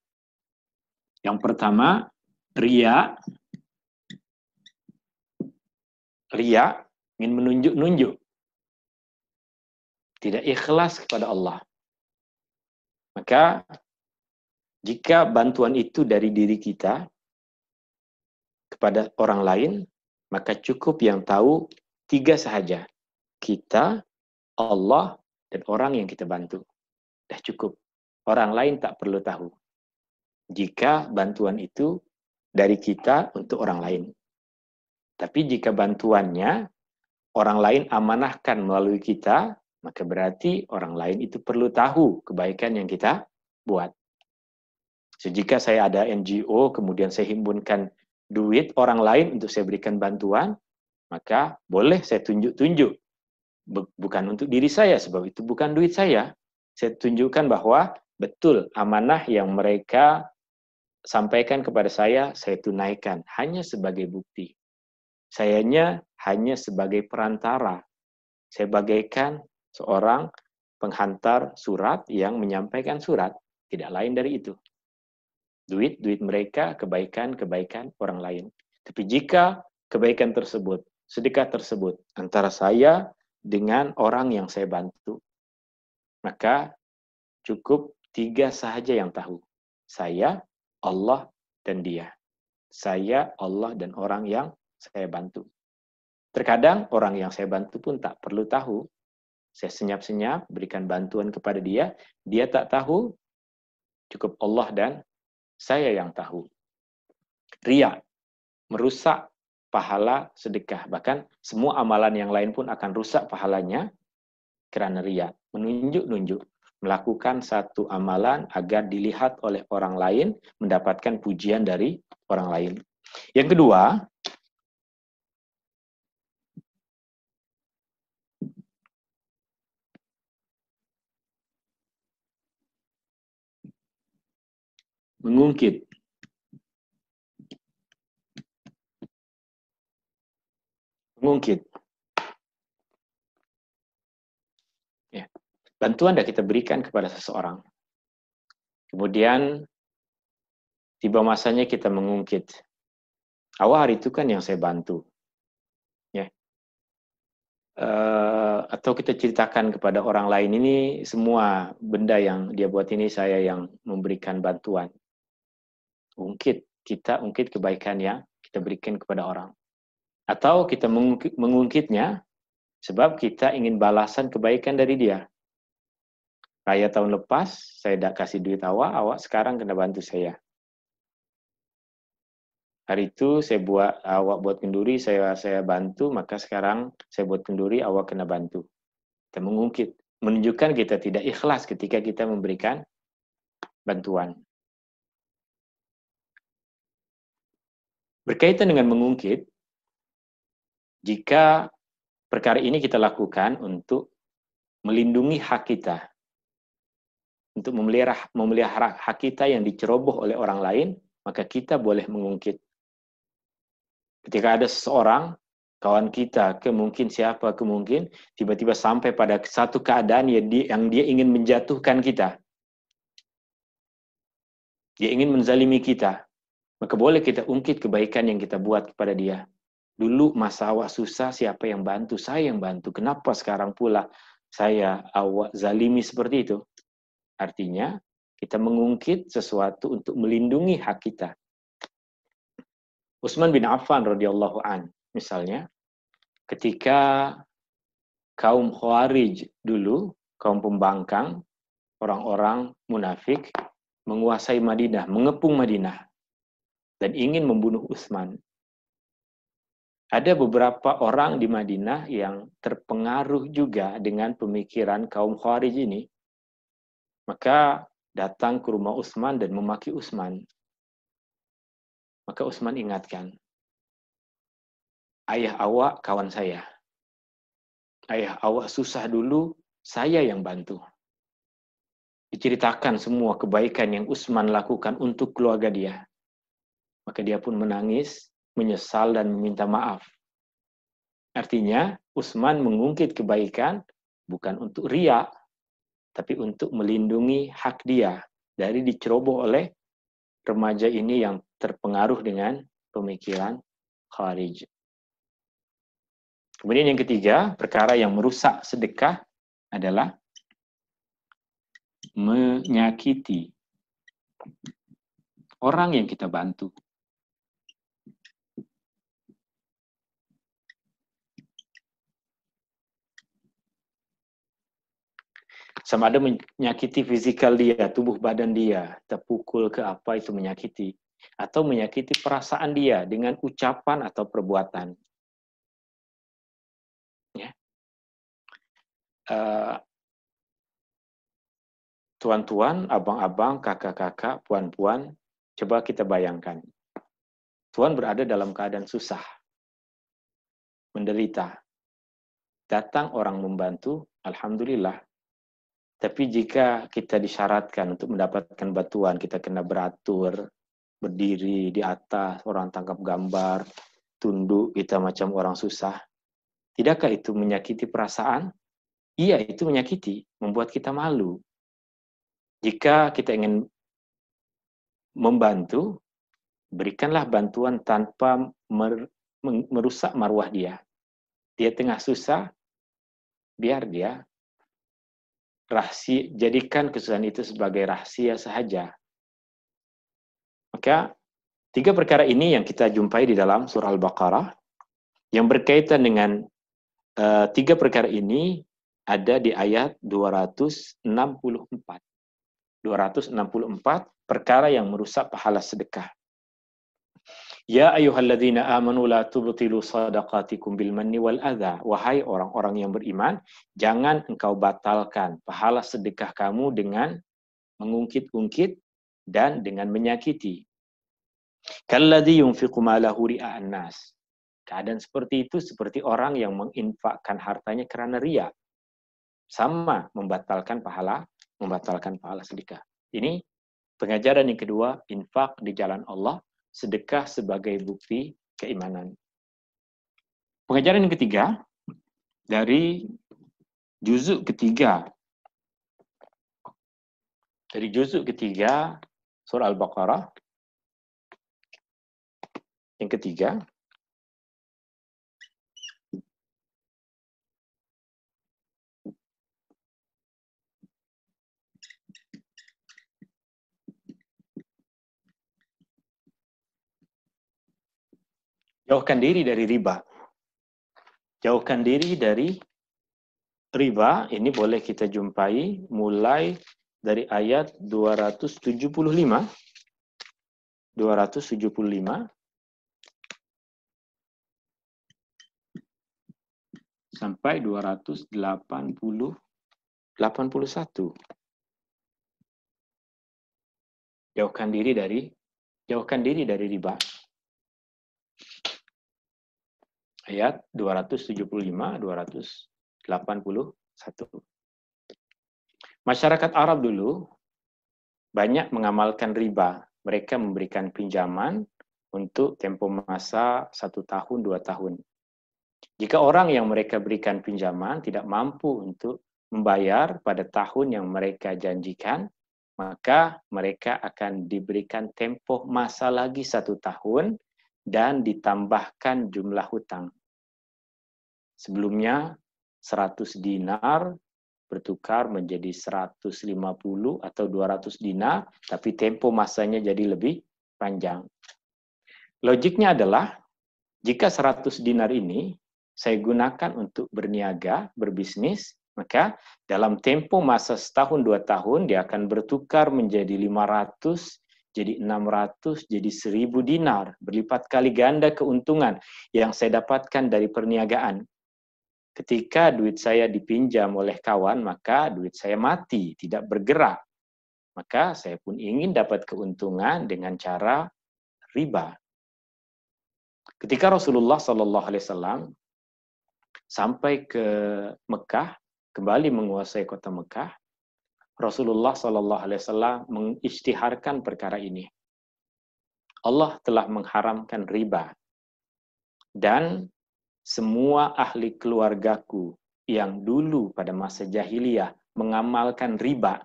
Yang pertama, ria. Ria, ingin menunjuk-nunjuk. Tidak ikhlas kepada Allah. Maka, jika bantuan itu dari diri kita kepada orang lain, maka cukup yang tahu 3 sahaja. Kita, Allah, dan orang yang kita bantu. Dah cukup. Orang lain tak perlu tahu. Jika bantuan itu dari kita untuk orang lain. Tapi jika bantuannya orang lain amanahkan melalui kita, maka berarti orang lain itu perlu tahu kebaikan yang kita buat. So, jika saya ada NGO, kemudian saya himpunkan duit orang lain untuk saya berikan bantuan, maka boleh saya tunjuk-tunjuk. Bukan untuk diri saya, sebab itu bukan duit saya. Saya tunjukkan bahwa betul amanah yang mereka sampaikan kepada saya tunaikan hanya sebagai bukti. Sayanya hanya sebagai perantara. Saya bagaikan seorang penghantar surat yang menyampaikan surat, tidak lain dari itu. Duit mereka, kebaikan orang lain. Tapi jika kebaikan tersebut, sedekah tersebut, antara saya dengan orang yang saya bantu, maka cukup 3 sahaja yang tahu. Saya, Allah, dan dia. Saya, Allah, dan orang yang saya bantu. Terkadang orang yang saya bantu pun tak perlu tahu. Saya senyap-senyap, berikan bantuan kepada dia. Dia tak tahu, cukup Allah dan saya yang tahu. Ria, merusak pahala sedekah. Bahkan semua amalan yang lain pun akan rusak pahalanya kerana ria. Menunjuk-nunjuk. Melakukan satu amalan agar dilihat oleh orang lain, mendapatkan pujian dari orang lain. Yang kedua, mengungkit. Mengungkit. Ya. Bantuan yang kita berikan kepada seseorang. Kemudian tiba masanya kita mengungkit. Awal hari itu kan yang saya bantu. Ya. Atau kita ceritakan kepada orang lain, ini semua benda yang dia buat ini saya yang memberikan bantuan. Kita ungkit kebaikan yang kita berikan kepada orang. Atau kita mengungkitnya sebab kita ingin balasan kebaikan dari dia. Raya tahun lepas, saya dah kasih duit awak sekarang kena bantu saya. Hari itu awak buat kenduri, saya bantu, maka sekarang saya buat kenduri, awak kena bantu. Kita mengungkit, menunjukkan kita tidak ikhlas ketika kita memberikan bantuan. Berkaitan dengan mengungkit, jika perkara ini kita lakukan untuk melindungi hak kita, untuk memelihara hak kita yang diceroboh oleh orang lain, maka kita boleh mengungkit. Ketika ada seseorang, kawan kita, mungkin siapa, mungkin tiba-tiba sampai pada satu keadaan yang dia ingin menjatuhkan kita. Dia ingin menzalimi kita. Maka boleh kita ungkit kebaikan yang kita buat kepada dia. Dulu masa awak susah, siapa yang bantu? Saya yang bantu. Kenapa sekarang pula awak zalimi seperti itu? Artinya, kita mengungkit sesuatu untuk melindungi hak kita. Utsman bin Affan radhiyallahu an, misalnya, ketika kaum Khawarij dulu, kaum pembangkang, orang-orang munafik, menguasai Madinah, mengepung Madinah, dan ingin membunuh Utsman. Ada beberapa orang di Madinah yang terpengaruh juga dengan pemikiran kaum Khawarij ini. Maka datang ke rumah Utsman dan memaki Utsman. Maka Utsman ingatkan, ayah awak kawan saya. Ayah awak susah dulu, saya yang bantu. Diceritakan semua kebaikan yang Utsman lakukan untuk keluarga dia. Maka dia pun menangis, menyesal dan meminta maaf. Artinya, Utsman mengungkit kebaikan bukan untuk riya, tapi untuk melindungi hak dia dari diceroboh oleh remaja ini yang terpengaruh dengan pemikiran Khawarij. Kemudian yang ketiga, perkara yang merusak sedekah adalah menyakiti orang yang kita bantu. Sama ada menyakiti fisikal dia, tubuh badan dia, terpukul ke apa itu menyakiti. Atau menyakiti perasaan dia dengan ucapan atau perbuatan. Ya. Tuan-tuan, abang-abang, kakak-kakak, puan-puan, coba kita bayangkan. Tuan berada dalam keadaan susah, menderita. Datang orang membantu, alhamdulillah. Tapi jika kita disyaratkan untuk mendapatkan bantuan, kita kena beratur, berdiri di atas, orang tangkap gambar, tunduk kita macam orang susah. Tidakkah itu menyakiti perasaan? Iya, itu menyakiti, membuat kita malu. Jika kita ingin membantu, berikanlah bantuan tanpa merusak marwah dia. Dia tengah susah, biar dia rahasia, jadikan kesusahan itu sebagai rahasia sahaja. Maka 3 perkara ini yang kita jumpai di dalam surah Al-Baqarah, yang berkaitan dengan 3 perkara ini ada di ayat 264. 264 perkara yang merusak pahala sedekah. Ya ayyuhalladzina amanu la tubtilu sadaqatikum bil manni wal adha. Wahai orang-orang yang beriman, jangan engkau batalkan pahala sedekah kamu dengan mengungkit-ungkit dan dengan menyakiti. Kalladzi yunfiqu malahu ria'an nas. Keadaan seperti itu seperti orang yang menginfakkan hartanya karena riya. Sama membatalkan pahala sedekah. Ini pengajaran yang kedua, infak di jalan Allah, sedekah sebagai bukti keimanan. Pengajaran yang ketiga, dari juzuk ketiga. Dari juzuk ketiga surah Al-Baqarah, yang ketiga, jauhkan diri dari riba. Jauhkan diri dari riba, ini boleh kita jumpai mulai dari ayat 275 sampai 281. Jauhkan diri dari riba. Ayat 275, 281. Masyarakat Arab dulu banyak mengamalkan riba. Mereka memberikan pinjaman untuk tempo masa 1 tahun, 2 tahun. Jika orang yang mereka berikan pinjaman tidak mampu untuk membayar pada tahun yang mereka janjikan, maka mereka akan diberikan tempo masa lagi 1 tahun dan ditambahkan jumlah hutang. Sebelumnya 100 dinar bertukar menjadi 150 atau 200 dinar, tapi tempo masanya jadi lebih panjang. Logiknya adalah, jika 100 dinar ini saya gunakan untuk berniaga, berbisnis, maka dalam tempo masa 1 tahun, 2 tahun, dia akan bertukar menjadi 500, jadi 600, jadi 1000 dinar. Berlipat kali ganda keuntungan yang saya dapatkan dari perniagaan. Ketika duit saya dipinjam oleh kawan, maka duit saya mati, tidak bergerak. Maka saya pun ingin dapat keuntungan dengan cara riba. Ketika Rasulullah SAW sampai ke Mekah, kembali menguasai kota Mekah, Rasulullah SAW mengisytiharkan perkara ini. Allah telah mengharamkan riba. Dan semua ahli keluargaku yang dulu pada masa jahiliyah mengamalkan riba,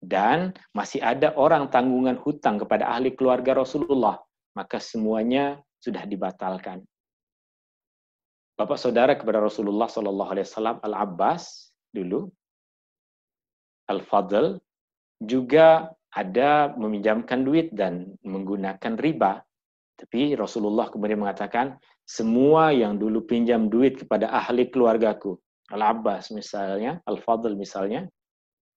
dan masih ada orang tanggungan hutang kepada ahli keluarga Rasulullah, maka semuanya sudah dibatalkan. Bapak saudara kepada Rasulullah SAW, Al-Abbas dulu, Al-Fadl, juga ada meminjamkan duit dan menggunakan riba. Tapi Rasulullah kemudian mengatakan, semua yang dulu pinjam duit kepada ahli keluargaku, Al-Abbas misalnya, Al-Fadl misalnya,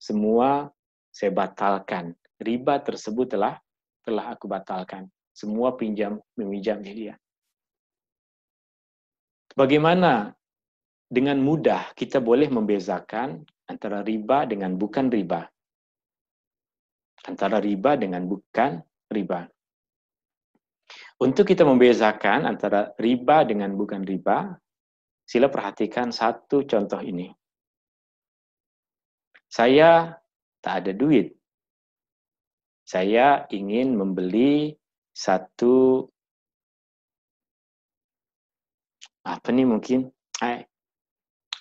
semua saya batalkan. Riba tersebut telah aku batalkan. Semua meminjam dia. Bagaimana dengan mudah kita boleh membezakan antara riba dengan bukan riba? Antara riba dengan bukan riba. Untuk kita membezakan antara riba dengan bukan riba, sila perhatikan satu contoh ini. Saya tak ada duit. Saya ingin membeli satu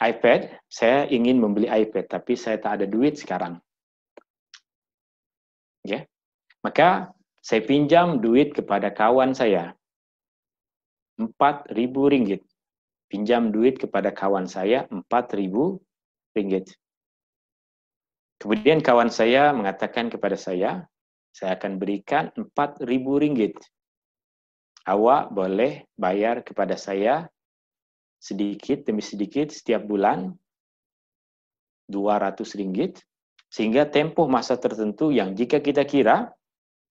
iPad. Saya ingin membeli iPad, tapi saya tak ada duit sekarang. Ya, maka saya pinjam duit kepada kawan saya, 4.000 ringgit. Pinjam duit kepada kawan saya, 4.000 ringgit. Kemudian kawan saya mengatakan kepada saya akan berikan 4.000 ringgit. Awak boleh bayar kepada saya sedikit demi sedikit setiap bulan 200 ringgit, sehingga tempoh masa tertentu yang jika kita kira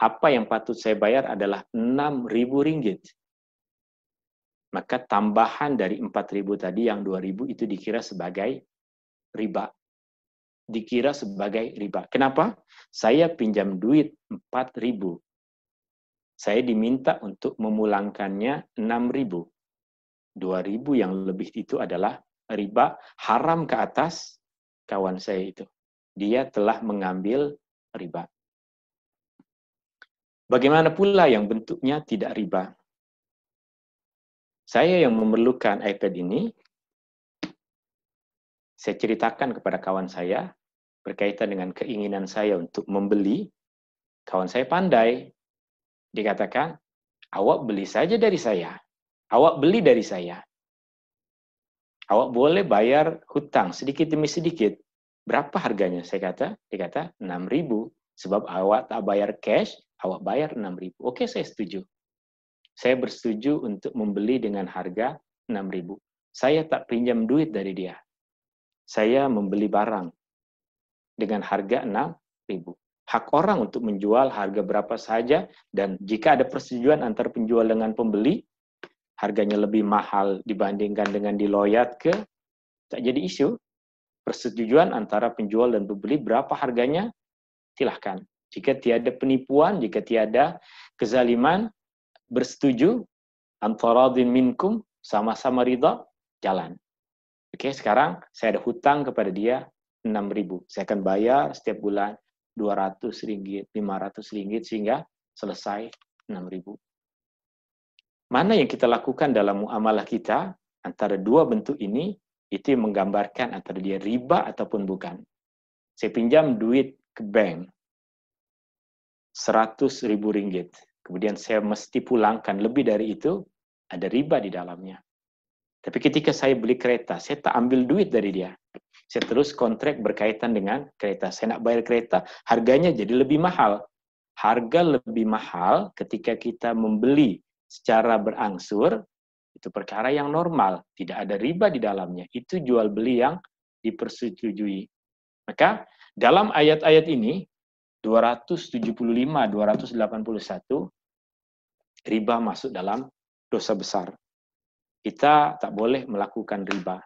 apa yang patut saya bayar adalah 6.000 ringgit. Maka tambahan dari 4.000 tadi yang 2.000 itu dikira sebagai riba. Dikira sebagai riba. Kenapa? Saya pinjam duit 4.000. Saya diminta untuk memulangkannya 6.000. 2.000 yang lebih itu adalah riba, haram ke atas kawan saya itu. Dia telah mengambil riba. Bagaimana pula yang bentuknya tidak riba? Saya yang memerlukan iPad ini, saya ceritakan kepada kawan saya berkaitan dengan keinginan saya untuk membeli. Kawan saya pandai. Dikatakan, awak beli saja dari saya. Awak beli dari saya. Awak boleh bayar hutang sedikit demi sedikit. Berapa harganya? Saya kata, dia kata 6.000. Sebab awak tak bayar cash, awak bayar 6.000. Oke, saya setuju. Saya bersetuju untuk membeli dengan harga 6.000. Saya tak pinjam duit dari dia. Saya membeli barang dengan harga 6.000. Hak orang untuk menjual harga berapa saja, dan jika ada persetujuan antara penjual dengan pembeli, harganya lebih mahal dibandingkan dengan di loyat ke, tak jadi isu. Persetujuan antara penjual dan pembeli berapa harganya, silahkan. Jika tiada penipuan, jika tiada kezaliman, bersetuju, antaradin minkum, sama-sama ridha, jalan. Oke, sekarang saya ada hutang kepada dia 6.000. Saya akan bayar setiap bulan 200 ringgit, 500 ringgit sehingga selesai 6.000. Mana yang kita lakukan dalam muamalah kita antara dua bentuk ini, itu yang menggambarkan antara dia riba ataupun bukan. Saya pinjam duit ke bank 100.000 ringgit. Kemudian saya mesti pulangkan lebih dari itu, ada riba di dalamnya. Tapi ketika saya beli kereta, saya tak ambil duit dari dia. Saya terus kontrak berkaitan dengan kereta. Saya nak bayar kereta, harganya jadi lebih mahal. Harga lebih mahal ketika kita membeli secara berangsur, itu perkara yang normal. Tidak ada riba di dalamnya. Itu jual beli yang dipersetujui. Maka dalam ayat-ayat ini, 275, 281, riba masuk dalam dosa besar. Kita tak boleh melakukan riba,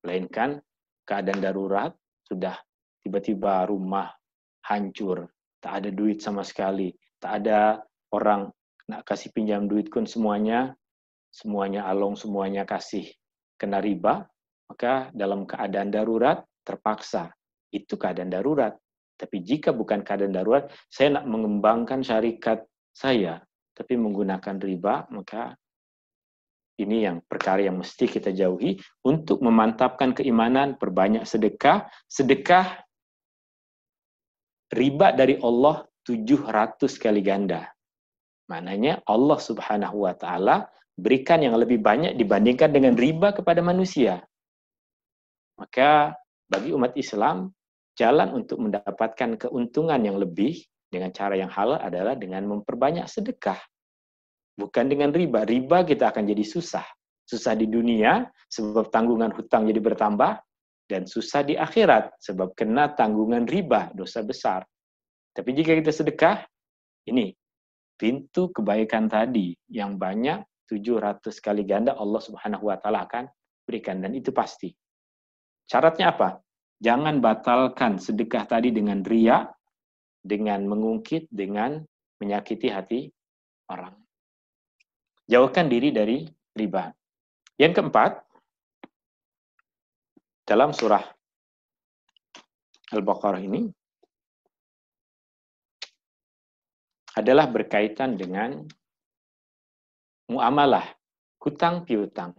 melainkan keadaan darurat, sudah tiba-tiba rumah hancur, tak ada duit sama sekali, tak ada orang nak kasih pinjam duit pun semuanya along, semuanya kasih kena riba, maka dalam keadaan darurat terpaksa. Itu keadaan darurat. Tapi jika bukan keadaan darurat, saya nak mengembangkan syarikat saya, tapi menggunakan riba, maka ini yang perkara yang mesti kita jauhi. Untuk memantapkan keimanan, perbanyak sedekah. Sedekah riba dari Allah 700 kali ganda. Maknanya Allah Subhanahu wa taala berikan yang lebih banyak dibandingkan dengan riba kepada manusia. Maka bagi umat Islam, jalan untuk mendapatkan keuntungan yang lebih dengan cara yang halal adalah dengan memperbanyak sedekah. Bukan dengan riba. Riba kita akan jadi susah. Susah di dunia sebab tanggungan hutang jadi bertambah, dan susah di akhirat sebab kena tanggungan riba, dosa besar. Tapi jika kita sedekah, ini pintu kebaikan tadi yang banyak 700 kali ganda Allah Subhanahu wa taala akan berikan, dan itu pasti. Syaratnya apa? Jangan batalkan sedekah tadi dengan riya, dengan mengungkit, dengan menyakiti hati orang. Jauhkan diri dari riba. Yang keempat, dalam surah Al-Baqarah ini adalah berkaitan dengan muamalah, hutang piutang.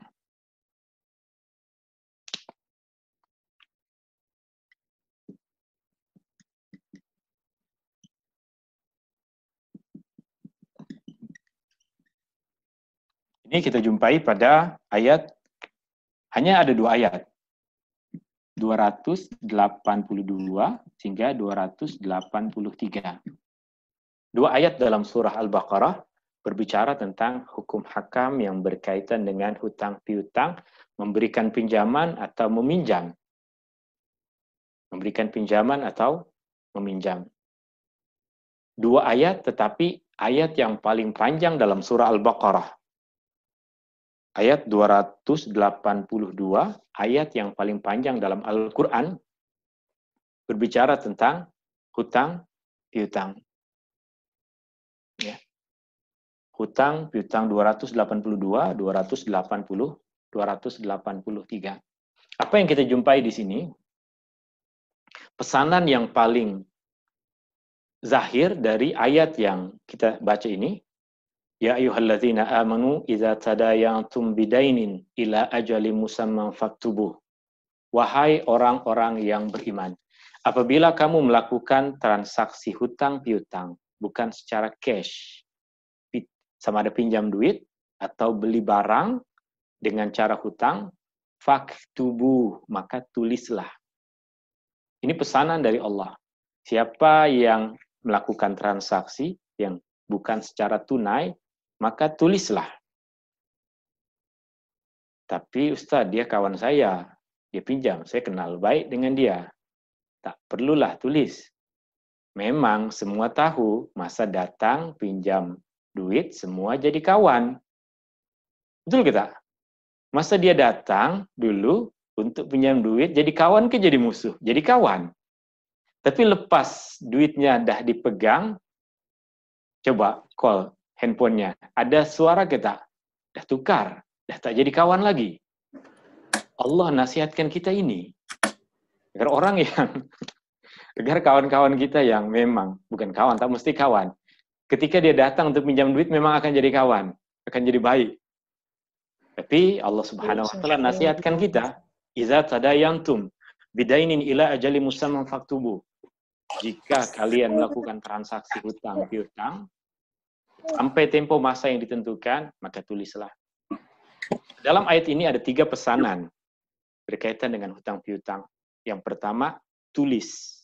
Ini kita jumpai pada ayat, hanya ada 2 ayat. 282 hingga 283. 2 ayat dalam surah Al-Baqarah berbicara tentang hukum hakam yang berkaitan dengan hutang piutang, memberikan pinjaman atau meminjam. Memberikan pinjaman atau meminjam. 2 ayat, tetapi ayat yang paling panjang dalam surah Al-Baqarah. Ayat 282, ayat yang paling panjang dalam Al-Quran, berbicara tentang hutang piutang. Ya. Hutang piutang 282, 280, 283. Apa yang kita jumpai di sini? Pesanan yang paling zahir dari ayat yang kita baca ini, ya ayyuhalladzina amanu idza tadayantum bidainin ila ajalin musamman faktubuh. Wahai orang-orang yang beriman, apabila kamu melakukan transaksi hutang piutang, bukan secara cash, sama ada pinjam duit atau beli barang dengan cara hutang, faktubuh, maka tulislah. Ini pesanan dari Allah. Siapa yang melakukan transaksi yang bukan secara tunai, maka tulislah. Tapi Ustaz, dia kawan saya, dia pinjam, saya kenal baik dengan dia. Tak perlulah tulis. Memang semua tahu, masa datang pinjam duit, semua jadi kawan. Betul kita? Masa dia datang dulu untuk pinjam duit, jadi kawan ke jadi musuh? Jadi kawan. Tapi lepas duitnya dah dipegang, coba call handphonenya, ada suara kita, dah tukar, dah tak jadi kawan lagi. Allah nasihatkan kita ini, agar orang yang, agar kawan-kawan kita yang memang, bukan kawan, tak mesti kawan, ketika dia datang untuk pinjam duit, memang akan jadi kawan, akan jadi baik. Tapi Allah Subhanahu wa taala nasihatkan kita, iza tadayantum bidainin ila ajali musamman faktubu. Jika kalian melakukan transaksi hutang piutang sampai tempo masa yang ditentukan, maka tulislah. Dalam ayat ini ada 3 pesanan berkaitan dengan hutang piutang. Yang pertama, tulis.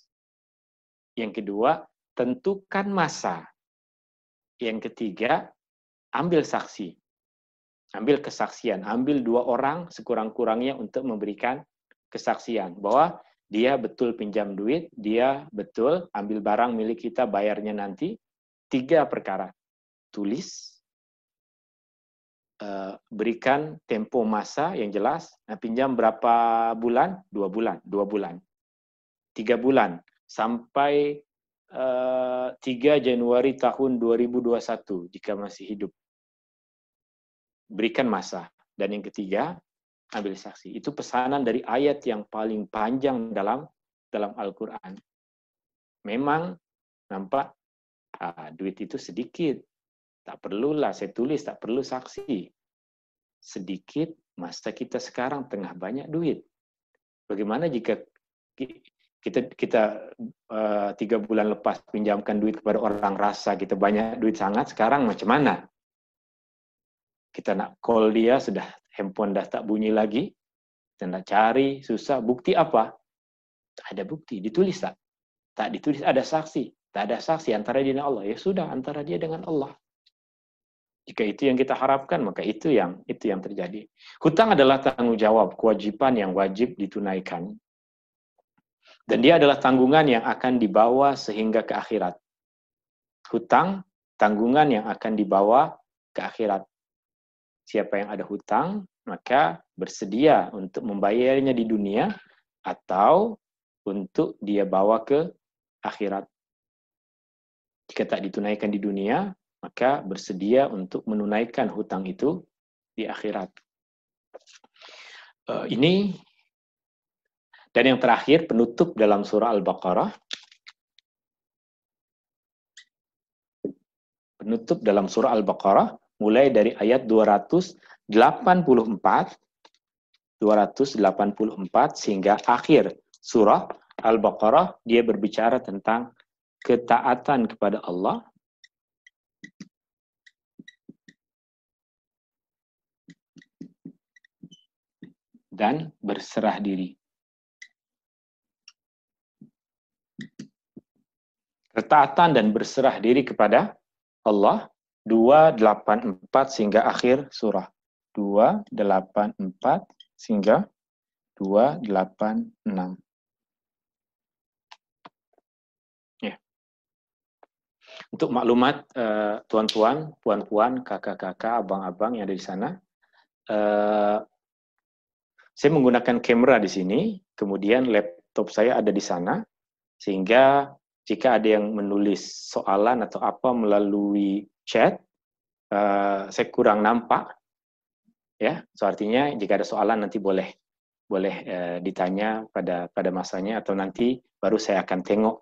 Yang kedua, tentukan masa. Yang ketiga, ambil saksi. Ambil kesaksian. Ambil 2 orang sekurang-kurangnya untuk memberikan kesaksian bahwa Dia betul pinjam duit, dia betul ambil barang milik kita, bayarnya nanti. 3 perkara. Tulis, berikan tempo masa yang jelas. Pinjam berapa bulan? 2 bulan. 2 bulan. 3 bulan. Sampai 3 Januari tahun 2021, jika masih hidup. Berikan masa. Dan yang ketiga, ambil saksi. Itu pesanan dari ayat yang paling panjang dalam Al-Quran. Memang nampak duit itu sedikit. Tak perlulah saya tulis, tak perlu saksi. Sedikit, masa kita sekarang tengah banyak duit. Bagaimana jika kita 3 bulan lepas pinjamkan duit kepada orang, rasa kita banyak duit sangat, sekarang macam mana? Kita nak call dia, sudah handphone dah tak bunyi lagi, kita nak cari, susah. Bukti apa? Tak ada bukti. Ditulis tak? Tak ditulis. Ada saksi? Tak ada saksi antara dia dengan Allah. Ya sudah, antara dia dengan Allah. Jika itu yang kita harapkan, maka itu yang terjadi. Hutang adalah tanggung jawab, kewajiban yang wajib ditunaikan. Dan dia adalah tanggungan yang akan dibawa sehingga ke akhirat. Hutang, tanggungan yang akan dibawa ke akhirat. Siapa yang ada hutang, maka bersedia untuk membayarnya di dunia atau untuk dia bawa ke akhirat. Jika tak ditunaikan di dunia, maka bersedia untuk menunaikan hutang itu di akhirat. Ini, dan yang terakhir, penutup dalam surah Al-Baqarah. Penutup dalam surah Al-Baqarah, mulai dari ayat 284 sehingga akhir surah Al-Baqarah, dia berbicara tentang ketaatan kepada Allah dan berserah diri. Ketaatan dan berserah diri kepada Allah, 284 sehingga akhir surah. 284 sehingga 286. Ya. Untuk maklumat tuan-tuan, puan-puan, kakak-kakak, abang-abang yang ada di sana, saya menggunakan kamera di sini, kemudian laptop saya ada di sana, sehingga jika ada yang menulis soalan atau apa melalui chat, saya kurang nampak, ya. So artinya jika ada soalan nanti boleh ditanya pada masanya, atau nanti baru saya akan tengok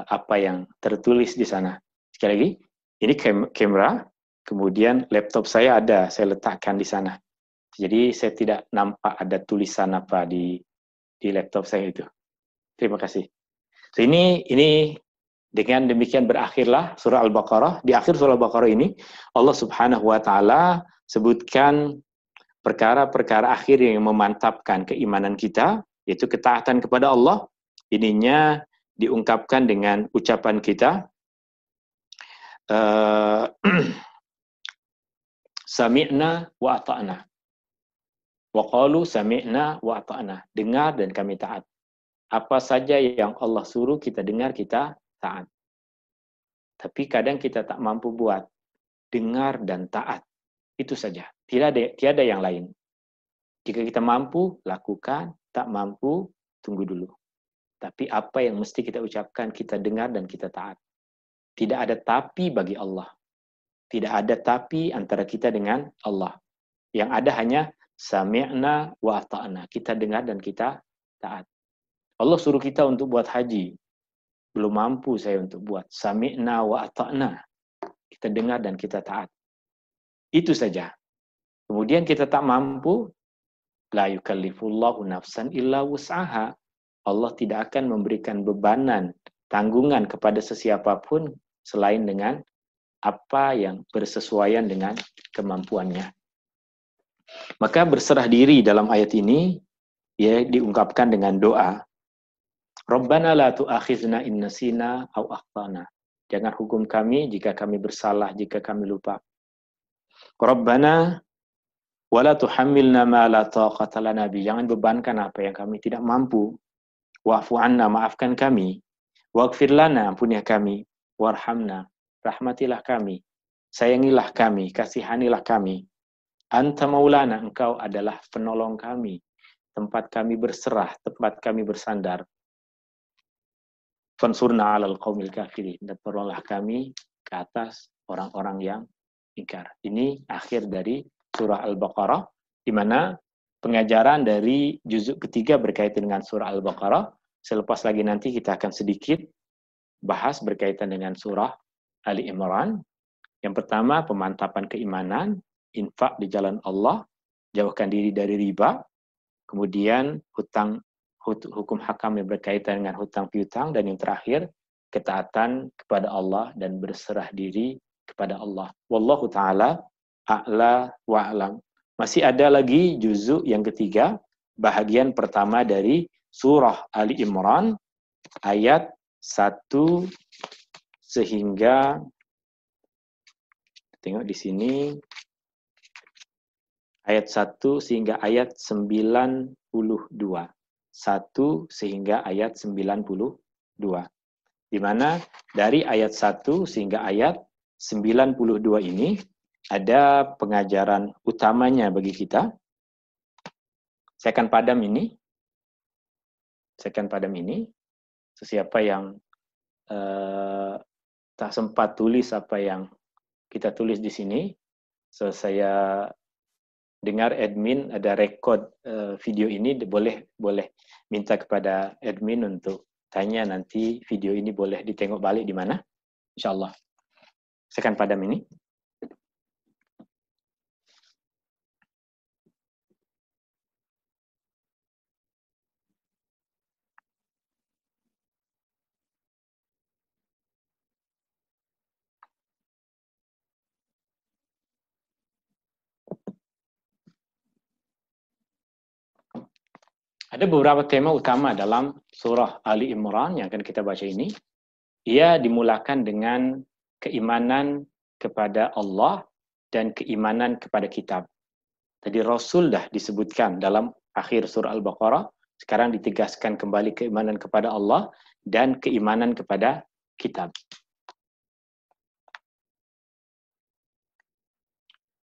apa yang tertulis di sana. Sekali lagi, ini kamera, kemudian laptop saya ada, saya letakkan di sana. Jadi saya tidak nampak ada tulisan apa di laptop saya itu. Terima kasih. So, ini dengan demikian berakhirlah surah Al-Baqarah. Di akhir surah Al-Baqarah ini Allah Subhanahu wa taala sebutkan perkara-perkara akhir yang memantapkan keimanan kita, yaitu ketaatan kepada Allah. Ininya diungkapkan dengan ucapan kita, sami'na wa ata'na. Wa qalu sami'na wa ata'na. Dengar dan kami taat. Apa saja yang Allah suruh kita dengar, kita taat. Tapi kadang kita tak mampu buat. Dengar dan taat. Itu saja. Tiada yang lain. Jika kita mampu, lakukan. Tak mampu, tunggu dulu. Tapi apa yang mesti kita ucapkan, kita dengar dan kita taat. Tidak ada tapi bagi Allah. Tidak ada tapi antara kita dengan Allah. Yang ada hanya sami'na wa ata'na. Kita dengar dan kita taat. Allah suruh kita untuk buat haji. Belum mampu saya untuk buat. Sami'na wa ata'na. Kita dengar dan kita taat. Itu saja. Kemudian kita tak mampu, la yukallifullahu nafsan illa wus'aha. Allah tidak akan memberikan bebanan, tanggungan kepada sesiapapun selain dengan apa yang bersesuaian dengan kemampuannya. Maka berserah diri dalam ayat ini ya diungkapkan dengan doa. Rabbana la tu'akhizna in nasina aw akhtana. Jangan hukum kami jika kami bersalah, jika kami lupa. Rabbana wala tuhammilna ma la taqata lana bi. Jangan bebankan apa yang kami tidak mampu. Wa'fu anna, maafkan kami. Waghfir lana, ampunilah kami. Warhamna, rahmatilah kami. Sayangilah kami, kasihanilah kami. Anta maulana, engkau adalah penolong kami. Tempat kami berserah, tempat kami bersandar. Fansurna 'alal qaumil kafirin, dan tolonglah kami ke atas orang-orang yang ingkar. Ini akhir dari surah Al-Baqarah, di mana pengajaran dari juzuk ketiga berkaitan dengan surah Al-Baqarah. Selepas lagi nanti kita akan sedikit bahas berkaitan dengan surah Ali Imran. Yang pertama, pemantapan keimanan, infak di jalan Allah, jauhkan diri dari riba, kemudian hukum hakam yang berkaitan dengan hutang piutang, dan yang terakhir ketaatan kepada Allah dan berserah diri kepada Allah. Wallahu taala a'la wa a'lam. Masih ada lagi juzuk yang ketiga, bahagian pertama dari surah Ali Imran ayat 1 sehingga, tengok di sini, ayat 1 sehingga ayat 92. 1 sehingga ayat 92. Di mana dari ayat 1 sehingga ayat 92 ini ada pengajaran utamanya bagi kita. Saya akan padam ini. Sesiapa yang tak sempat tulis apa yang kita tulis di sini, so saya dengar admin ada rekod video ini, boleh minta kepada admin untuk tanya nanti video ini boleh ditengok balik di mana, insyaallah. Saya akan padam ini. Ada beberapa tema utama dalam surah Ali Imran yang akan kita baca ini. Ia dimulakan dengan keimanan kepada Allah dan keimanan kepada kitab. Tadi Rasul dah disebutkan dalam akhir surah Al-Baqarah, sekarang ditegaskan kembali keimanan kepada Allah dan keimanan kepada kitab.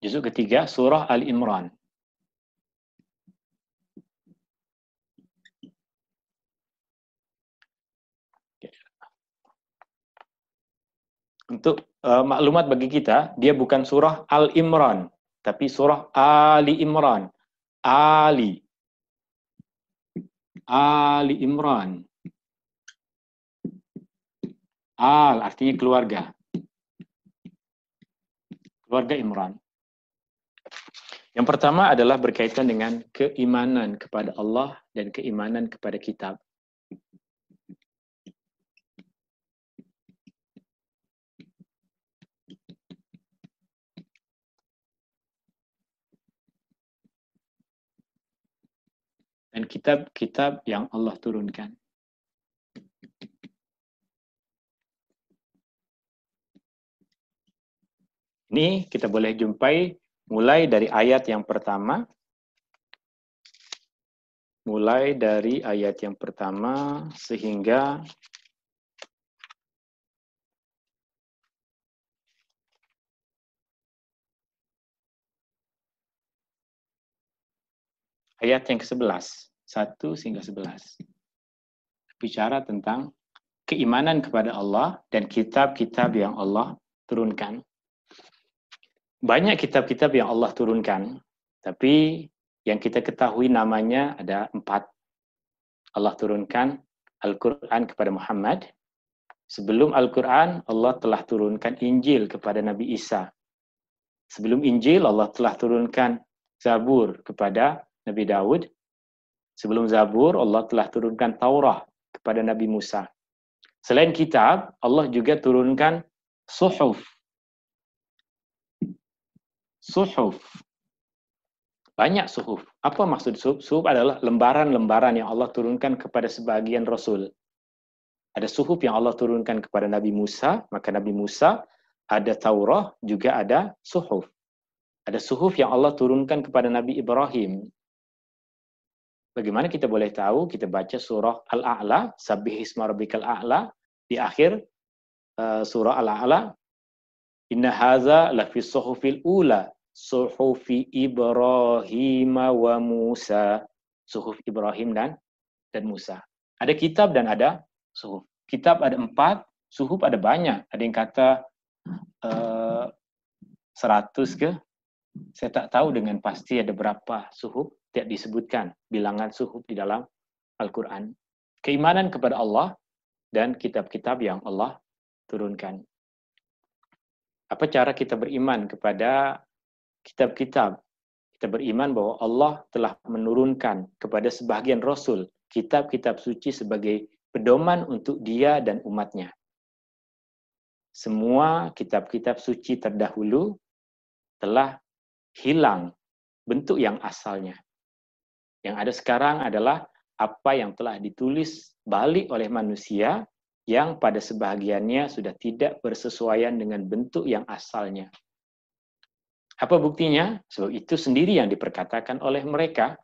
Juzuk ketiga surah Ali Imran. Untuk maklumat bagi kita, dia bukan surah Al-Imran, tapi surah Ali Imran. Ali Imran. Al artinya keluarga. Keluarga Imran. Yang pertama adalah berkaitan dengan keimanan kepada Allah dan keimanan kepada kitab. Dan kitab-kitab yang Allah turunkan. Ini kita boleh jumpai mulai dari ayat yang pertama. Mulai dari ayat yang pertama sehingga ayat yang ke-11. 1 hingga 11. Bicara tentang keimanan kepada Allah dan kitab-kitab yang Allah turunkan. Banyak kitab-kitab yang Allah turunkan, tapi yang kita ketahui namanya ada 4. Allah turunkan Al-Quran kepada Muhammad. Sebelum Al-Quran, Allah telah turunkan Injil kepada Nabi Isa. Sebelum Injil, Allah telah turunkan Zabur kepada Nabi Daud. Sebelum Zabur, Allah telah turunkan Taurah kepada Nabi Musa. Selain kitab, Allah juga turunkan suhuf. Suhuf. Banyak suhuf. Apa maksud suhuf? Suhuf adalah lembaran-lembaran yang Allah turunkan kepada sebagian Rasul. Ada suhuf yang Allah turunkan kepada Nabi Musa, maka Nabi Musa ada Taurah, juga ada suhuf. Ada suhuf yang Allah turunkan kepada Nabi Ibrahim. Bagaimana kita boleh tahu? Kita baca surah Al-A'la, Sabbihisma rabbikal a'la, di akhir surah Al-A'la, inna hadza lafi suhufil ula, suhufi Ibrahim wa Musa. Suhuf Ibrahim dan Musa. Ada kitab dan ada suhuf. Kitab ada 4, suhuf ada banyak. Ada yang kata 100 ke? Saya tak tahu dengan pasti ada berapa suhuf. Tidak disebutkan bilangan suhuf di dalam Al-Quran. Keimanan kepada Allah dan kitab-kitab yang Allah turunkan. Apa cara kita beriman kepada kitab-kitab? Kita beriman bahwa Allah telah menurunkan kepada sebahagian Rasul kitab-kitab suci sebagai pedoman untuk dia dan umatnya. Semua kitab-kitab suci terdahulu telah hilang bentuk yang asalnya. Yang ada sekarang adalah apa yang telah ditulis balik oleh manusia yang pada sebahagiannya sudah tidak bersesuaian dengan bentuk yang asalnya. Apa buktinya? Sebab itu sendiri yang diperkatakan oleh mereka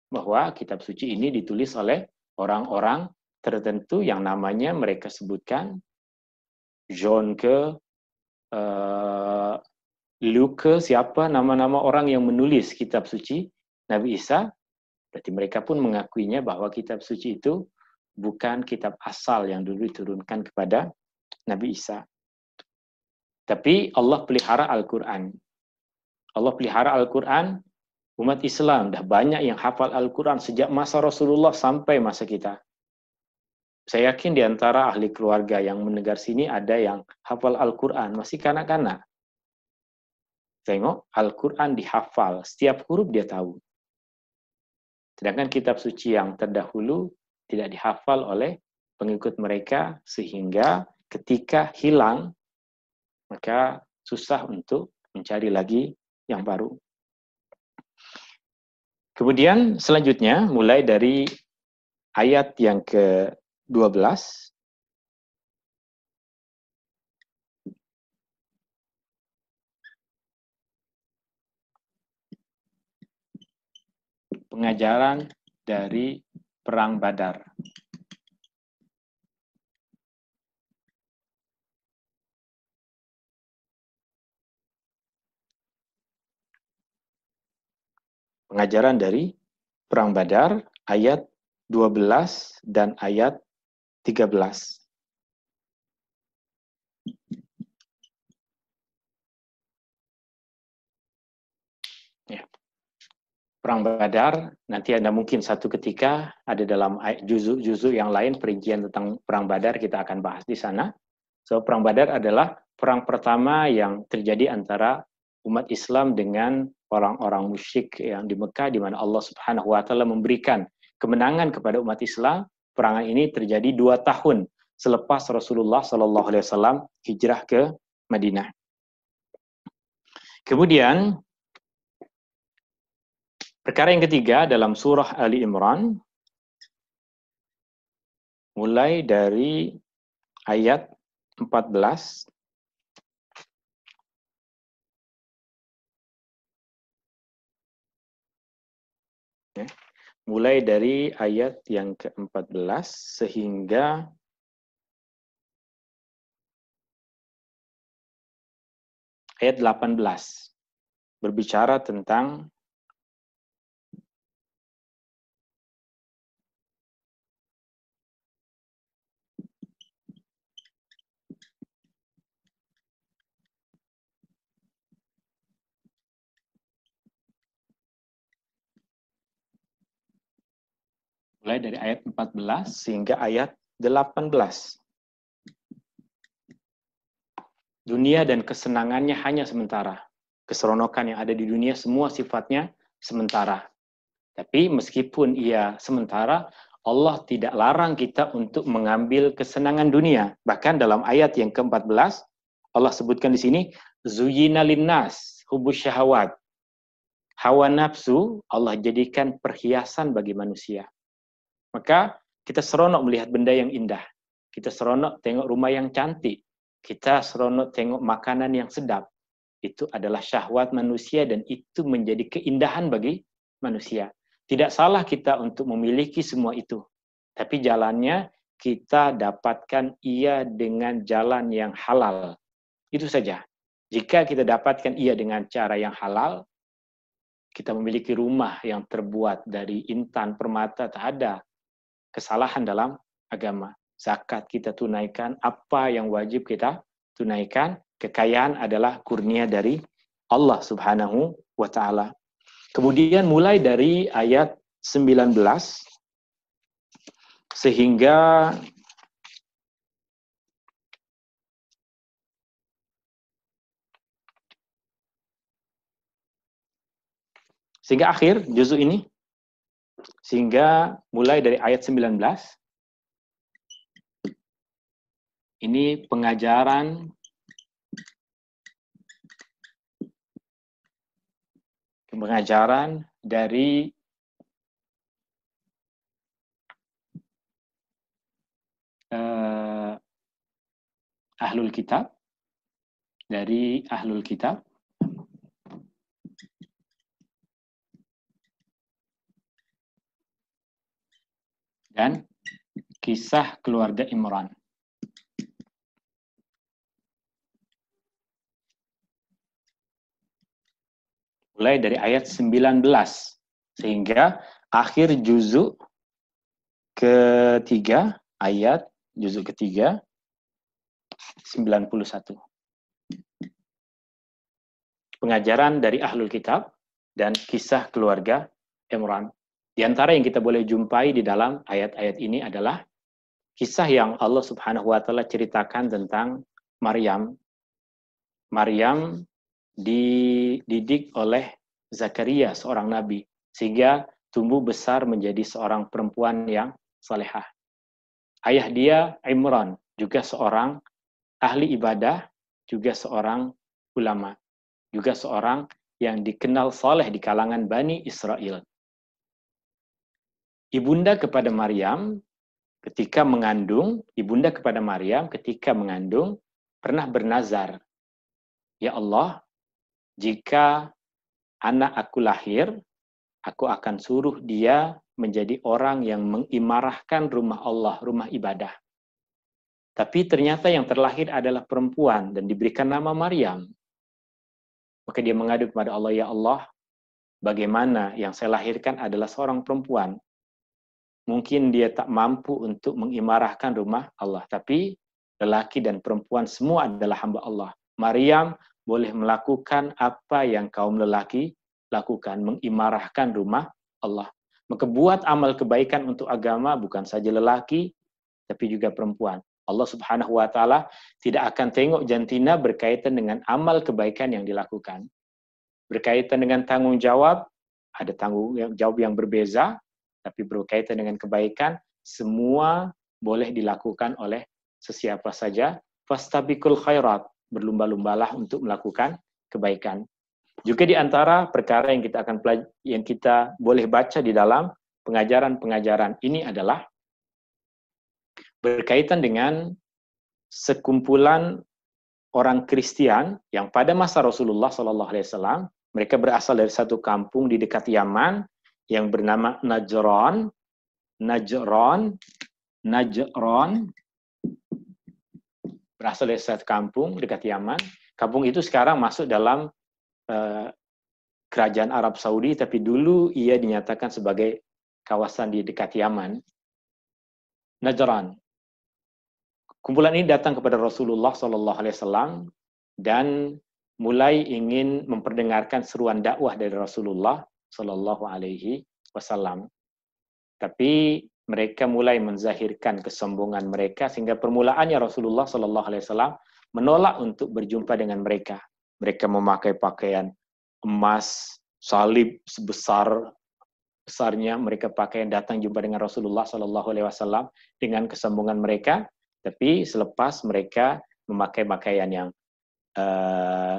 bahwa kitab suci ini ditulis oleh orang-orang tertentu yang namanya mereka sebutkan John ke Luke, siapa nama-nama orang yang menulis kitab suci Nabi Isa. Berarti mereka pun mengakuinya bahwa kitab suci itu bukan kitab asal yang dulu diturunkan kepada Nabi Isa. Tapi Allah pelihara Al-Quran. Allah pelihara Al-Quran, umat Islam dah banyak yang hafal Al-Quran sejak masa Rasulullah sampai masa kita. Saya yakin di antara ahli keluarga yang mendengar sini ada yang hafal Al-Quran, masih kanak-kanak. Tengok, Al-Quran dihafal, setiap huruf dia tahu. Sedangkan kitab suci yang terdahulu tidak dihafal oleh pengikut mereka, sehingga ketika hilang, maka susah untuk mencari lagi yang baru. Kemudian selanjutnya, mulai dari ayat yang ke-12, pengajaran dari Perang Badar. Pengajaran dari Perang Badar, ayat 12 dan ayat 13. Ya. Perang Badar, nanti Anda mungkin satu ketika ada dalam juzuk-juzuk yang lain perincian tentang Perang Badar, kita akan bahas di sana. So, Perang Badar adalah perang pertama yang terjadi antara umat Islam dengan orang-orang musyrik yang di Mekah, di mana Allah Subhanahu wa Ta'ala memberikan kemenangan kepada umat Islam. Perangan ini terjadi 2 tahun selepas Rasulullah SAW hijrah ke Madinah. Kemudian perkara yang ketiga dalam surah Ali Imran, mulai dari ayat 14, mulai dari ayat yang ke-14 sehingga ayat 18, berbicara tentang mulai dari ayat 14 sehingga ayat 18. Dunia dan kesenangannya hanya sementara. Keseronokan yang ada di dunia semua sifatnya sementara. Tapi meskipun ia sementara, Allah tidak larang kita untuk mengambil kesenangan dunia. Bahkan dalam ayat yang ke-14, Allah sebutkan di sini, Zuyyina linnas hubbus syahawat. Hawa nafsu Allah jadikan perhiasan bagi manusia. Maka kita seronok melihat benda yang indah. Kita seronok tengok rumah yang cantik. Kita seronok tengok makanan yang sedap. Itu adalah syahwat manusia dan itu menjadi keindahan bagi manusia. Tidak salah kita untuk memiliki semua itu. Tapi jalannya kita dapatkan ia dengan jalan yang halal. Itu saja. Jika kita dapatkan ia dengan cara yang halal, kita memiliki rumah yang terbuat dari intan, permata, tak ada kesalahan dalam agama. Zakat kita tunaikan, apa yang wajib kita tunaikan. Kekayaan adalah kurnia dari Allah Subhanahu wa Ta'ala. Kemudian mulai dari ayat 19 sehingga akhir juzuk ini, sehingga mulai dari ayat 19 ini pengajaran dari ahlul kitab, dan kisah keluarga Imran. Mulai dari ayat 19 sehingga akhir juzuk ketiga, ayat juzuk ketiga 91. Pengajaran dari ahlul kitab dan kisah keluarga Imran. Di antara yang kita boleh jumpai di dalam ayat-ayat ini adalah kisah yang Allah Subhanahu wa Ta'ala ceritakan tentang Maryam. Maryam dididik oleh Zakaria, seorang nabi, sehingga tumbuh besar menjadi seorang perempuan yang salehah. Ayah dia Imran, juga seorang ahli ibadah, juga seorang ulama, juga seorang yang dikenal saleh di kalangan Bani Israel. Ibunda kepada Maryam ketika mengandung pernah bernazar, ya Allah, jika anak aku lahir, aku akan suruh dia menjadi orang yang mengimarahkan rumah Allah, rumah ibadah. Tapi ternyata yang terlahir adalah perempuan dan diberikan nama Maryam. Maka dia mengadu kepada Allah, ya Allah, bagaimana yang saya lahirkan adalah seorang perempuan. Mungkin dia tak mampu untuk mengimarahkan rumah Allah. Tapi lelaki dan perempuan semua adalah hamba Allah. Maryam boleh melakukan apa yang kaum lelaki lakukan, mengimarahkan rumah Allah. Maka buat amal kebaikan untuk agama bukan saja lelaki, tapi juga perempuan. Allah Subhanahu wa Ta'ala tidak akan tengok jantina berkaitan dengan amal kebaikan yang dilakukan. Berkaitan dengan tanggung jawab, ada tanggung jawab yang berbeza, tapi berkaitan dengan kebaikan, semua boleh dilakukan oleh sesiapa saja. Fastabiqul khairat, berlumba-lumbalah untuk melakukan kebaikan. Juga di antara perkara yang kita boleh baca di dalam pengajaran-pengajaran ini adalah berkaitan dengan sekumpulan orang Kristen yang pada masa Rasulullah SAW, mereka berasal dari satu kampung di dekat Yaman yang bernama Najran. Berasal dari satu kampung dekat Yaman. Kampung itu sekarang masuk dalam kerajaan Arab Saudi, tapi dulu ia dinyatakan sebagai kawasan di dekat Yaman. Najran. Kumpulan ini datang kepada Rasulullah SAW dan mulai ingin memperdengarkan seruan dakwah dari Rasulullah SAW. Tapi mereka mulai menzahirkan kesombongan mereka sehingga permulaannya Rasulullah SAW menolak untuk berjumpa dengan mereka. Mereka memakai pakaian emas, salib sebesarnya mereka pakai datang jumpa dengan Rasulullah SAW dengan kesombongan mereka. Tapi selepas mereka memakai pakaian yang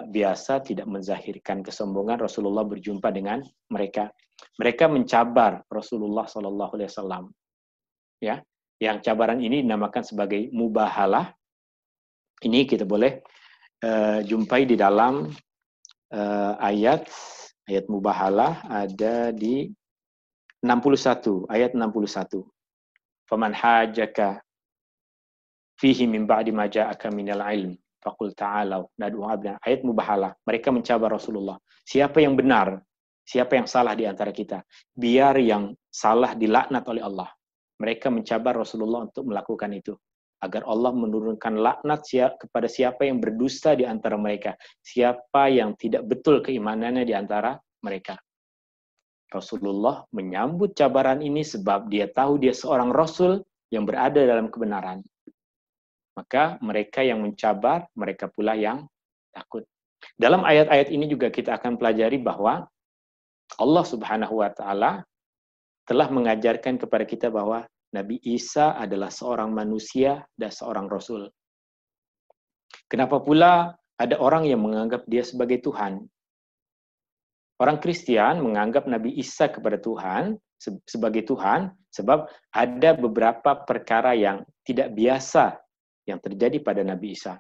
biasa, tidak menzahirkan kesombongan, Rasulullah berjumpa dengan mereka. Mereka mencabar Rasulullah SAW. Ya, yang cabaran ini dinamakan sebagai mubahalah. Ini kita boleh jumpai di dalam ayat mubahalah ada di 61, ayat 61. Faman hajaka fihi min ba'di ma ja'aka minal ilm faqul ta'alau nad'u abdana. Ayat mubahalah. Mereka mencabar Rasulullah. Siapa yang benar? Siapa yang salah di antara kita? Biar yang salah dilaknat oleh Allah. Mereka mencabar Rasulullah untuk melakukan itu. Agar Allah menurunkan laknat kepada siapa yang berdusta di antara mereka. Siapa yang tidak betul keimanannya di antara mereka. Rasulullah menyambut cabaran ini sebab dia tahu dia seorang Rasul yang berada dalam kebenaran. Maka mereka yang mencabar, mereka pula yang takut. Dalam ayat-ayat ini juga kita akan pelajari bahwa Allah Subhanahu wa Ta'ala telah mengajarkan kepada kita bahwa Nabi Isa adalah seorang manusia dan seorang Rasul. Kenapa pula ada orang yang menganggap dia sebagai Tuhan? Orang Kristen menganggap Nabi Isa kepada Tuhan sebagai Tuhan sebab ada beberapa perkara yang tidak biasa yang terjadi pada Nabi Isa.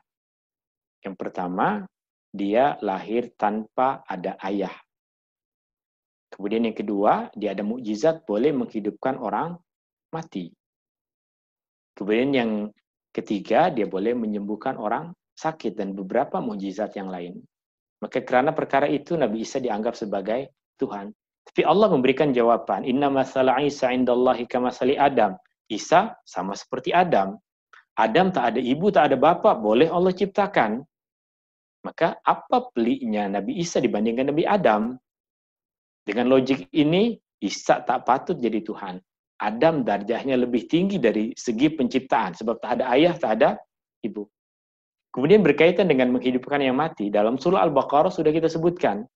Yang pertama, dia lahir tanpa ada ayah. Kemudian yang kedua, dia ada mukjizat boleh menghidupkan orang mati. Kemudian yang ketiga, dia boleh menyembuhkan orang sakit dan beberapa mukjizat yang lain. Maka kerana perkara itu Nabi Isa dianggap sebagai Tuhan. Tapi Allah memberikan jawaban, inna masala Isa indallahi kamasali Adam. Isa sama seperti Adam. Adam tak ada ibu, tak ada bapa, boleh Allah ciptakan. Maka apa peliknya Nabi Isa dibandingkan Nabi Adam? Dengan logik ini, Isa tak patut jadi Tuhan. Adam darjahnya lebih tinggi dari segi penciptaan sebab tak ada ayah, tak ada ibu. Kemudian berkaitan dengan menghidupkan yang mati, dalam surah Al-Baqarah sudah kita sebutkan.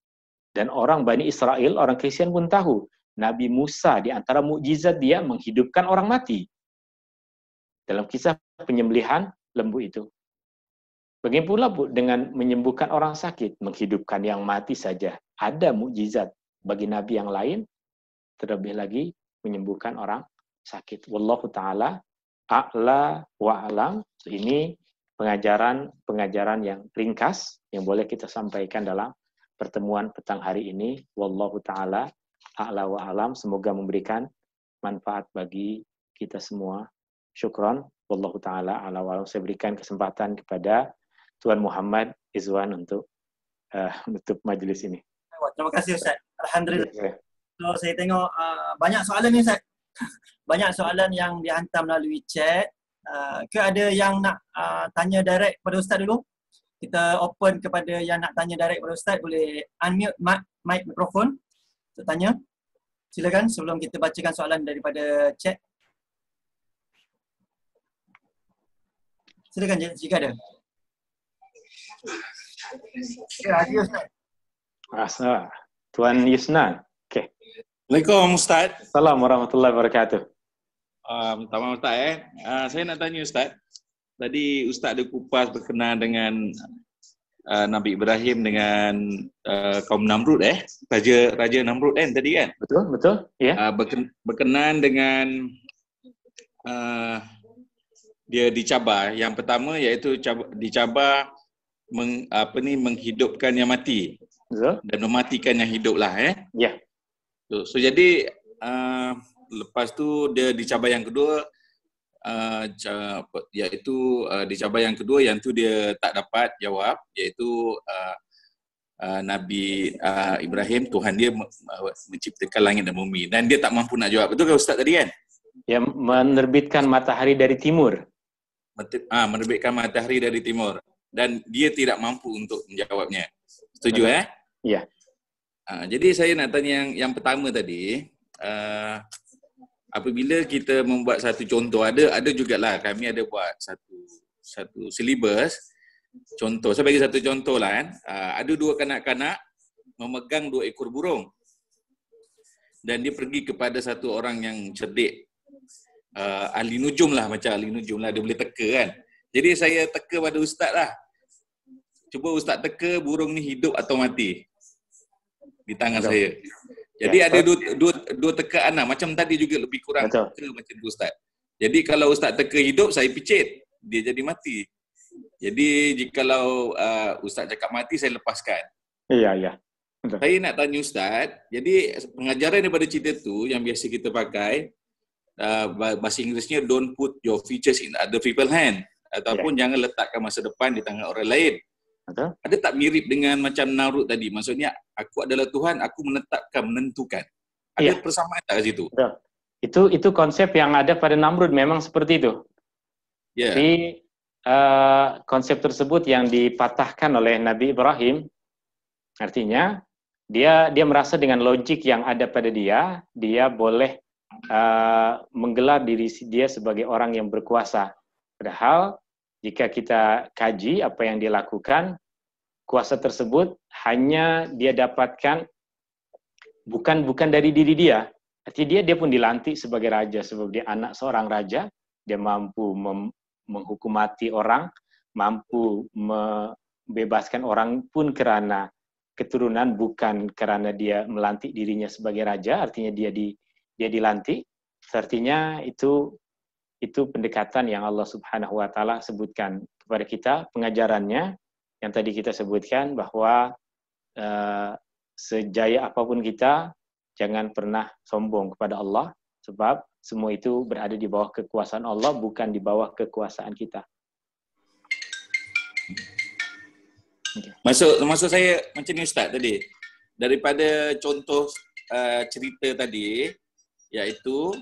Dan orang Bani Israel, orang Kristen pun tahu, Nabi Musa di antara mukjizat dia menghidupkan orang mati. Dalam kisah penyembelihan lembu itu. Bagaimana pula dengan menyembuhkan orang sakit, menghidupkan yang mati saja. Ada mukjizat bagi Nabi yang lain, terlebih lagi menyembuhkan orang sakit. Wallahu ta'ala a'la wa'alam. Ini pengajaran yang ringkas yang boleh kita sampaikan dalam pertemuan petang hari ini. Wallahu ta'ala a'la wa alam. Semoga memberikan manfaat bagi kita semua. Syukron. Wallahu ta'ala a'la wa alam. Saya berikan kesempatan kepada Tuan Muhammad Izwan untuk menutup majelis ini. Terima kasih Ustaz. Alhamdulillah. So, saya tengok banyak soalan ni Ustaz. Banyak soalan yang dihantar melalui chat. Ke ada yang nak tanya direct kepada Ustaz dulu? Kita open kepada yang nak tanya direct kepada Ustaz. Boleh unmute mic mikrofon untuk tanya. Silakan sebelum kita bacakan soalan daripada chat. Silakan jika ada. Ya, ada Ustaz. Asa, Tuan Yusnan. Okey. Assalamualaikum Ustaz. Assalamualaikum warahmatullahi wabarakatuh. Minta maaf Ustaz saya nak tanya Ustaz. Tadi Ustaz ada kupas berkenaan dengan Nabi Ibrahim dengan kaum Namrud Raja Namrud kan tadi kan? Betul? Ya. Berkenaan dengan dia dicabar. Yang pertama iaitu dicabar menghidupkan yang mati. Betul. Dan mematikan yang hidup lah Ya. So jadi lepas tu dia dicabar yang kedua iaitu dicabar yang kedua yang tu dia tak dapat jawab iaitu Nabi Ibrahim Tuhan dia menciptakan langit dan bumi dan dia tak mampu nak jawab. Betul ke Ustaz tadi kan? Yang menerbitkan matahari dari timur. Menerbitkan matahari dari timur dan dia tidak mampu untuk menjawabnya. Setuju Ya. Jadi saya nak tanya yang pertama tadi, apabila kita membuat satu contoh, ada jugalah kami ada buat satu silibus. Contoh, saya bagi satu contoh lah kan. Ada dua kanak-kanak memegang 2 ekor burung. Dan dia pergi kepada satu orang yang cerdik. Ahli nujum lah, macam ahli nujum lah, dia boleh teka kan. Jadi saya teka pada Ustaz lah. Cuba Ustaz teka burung ni hidup atau mati di tangan saya. Jadi ada dua tekaan lah. Macam tadi juga lebih kurang teka macam tu Ustaz. Jadi kalau Ustaz teka hidup, saya picit. Dia jadi mati. Jadi jikalau Ustaz cakap mati, saya lepaskan. Ya. Saya nak tanya Ustaz, jadi pengajaran daripada cerita tu yang biasa kita pakai, bahasa Inggerisnya don't put your futures in other people's hand, ataupun jangan letakkan masa depan di tangan orang lain. Betul? Ada tak mirip dengan macam Namrud tadi? Maksudnya aku adalah Tuhan, aku menetapkan, menentukan. Ada persamaan tak kat situ? Betul. Itu konsep yang ada pada Namrud, memang seperti itu. Tapi konsep tersebut yang dipatahkan oleh Nabi Ibrahim, artinya dia merasa dengan logik yang ada pada dia boleh menggelar diri dia sebagai orang yang berkuasa. Padahal jika kita kaji apa yang dia lakukan, kuasa tersebut hanya dia dapatkan bukan dari diri dia. Artinya dia pun dilantik sebagai raja, sebab dia anak seorang raja, dia mampu menghukum mati orang, mampu membebaskan orang pun kerana keturunan, bukan kerana dia melantik dirinya sebagai raja. Artinya dia dilantik. Artinya itu pendekatan yang Allah Subhanahu wa taala sebutkan kepada kita, pengajarannya yang tadi kita sebutkan, bahwa sejaya apapun kita jangan pernah sombong kepada Allah, sebab semua itu berada di bawah kekuasaan Allah, bukan di bawah kekuasaan kita. Maksud saya macam ni Ustaz tadi. Daripada contoh cerita tadi, iaitu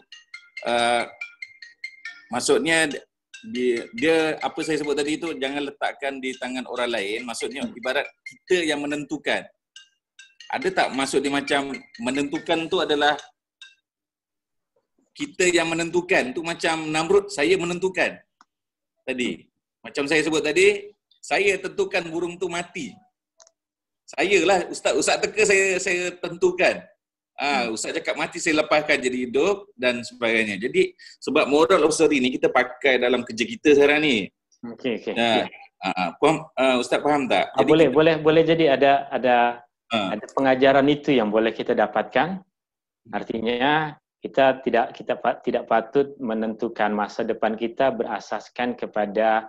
maksudnya dia apa saya sebut tadi itu, jangan letakkan di tangan orang lain. Maksudnya ibarat kita yang menentukan. Ada tak maksud dia macam menentukan tu adalah kita yang menentukan tu, macam Namrud, saya menentukan tadi. Macam saya sebut tadi, saya tentukan burung tu mati. Sayalah Ustaz teka, saya tentukan. Ustaz cakap mati, saya lepaskan jadi hidup dan sebagainya. Jadi sebab moral of story ni kita pakai dalam kerja kita sekarang ni. Okey. Ustaz faham tak? Jadi boleh jadi ada pengajaran itu yang boleh kita dapatkan. Artinya kita tidak patut menentukan masa depan kita berasaskan kepada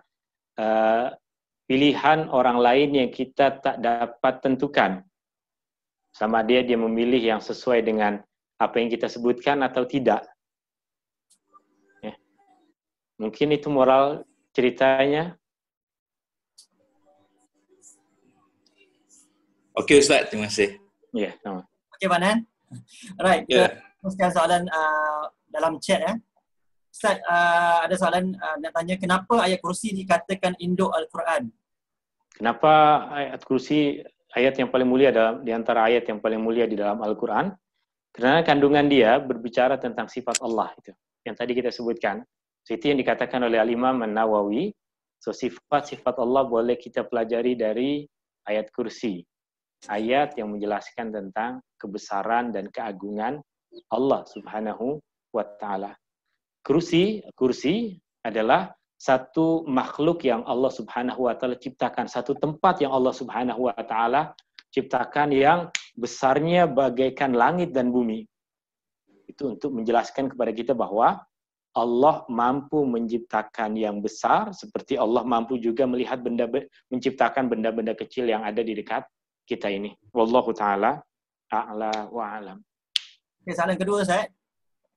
pilihan orang lain yang kita tak dapat tentukan. Sama dia memilih yang sesuai dengan apa yang kita sebutkan atau tidak. Mungkin itu moral ceritanya. Okey Ustaz, terima kasih. Ya, sama. Okey Banan. Alright, kita teruskan soalan dalam chat Ustaz, ada soalan nak tanya, kenapa ayat kursi dikatakan induk Al-Quran? Kenapa ayat kursi ayat yang paling mulia di antara ayat yang paling mulia di dalam Al-Quran? Kerana kandungan dia berbicara tentang sifat Allah itu, yang tadi kita sebutkan. Itu yang dikatakan oleh Al-Imam An-Nawawi. So sifat-sifat Allah boleh kita pelajari dari ayat kursi. Ayat yang menjelaskan tentang kebesaran dan keagungan Allah Subhanahu wa taala. Kursi adalah satu makhluk yang Allah Subhanahu wa taala ciptakan, satu tempat yang Allah Subhanahu wa taala ciptakan yang besarnya bagaikan langit dan bumi. Itu untuk menjelaskan kepada kita bahwa Allah mampu menciptakan yang besar, seperti Allah mampu juga melihat menciptakan benda-benda kecil yang ada di dekat kita ini. Wallahu taala a'la wa a'lam. Okay, soalan kedua Ustaz.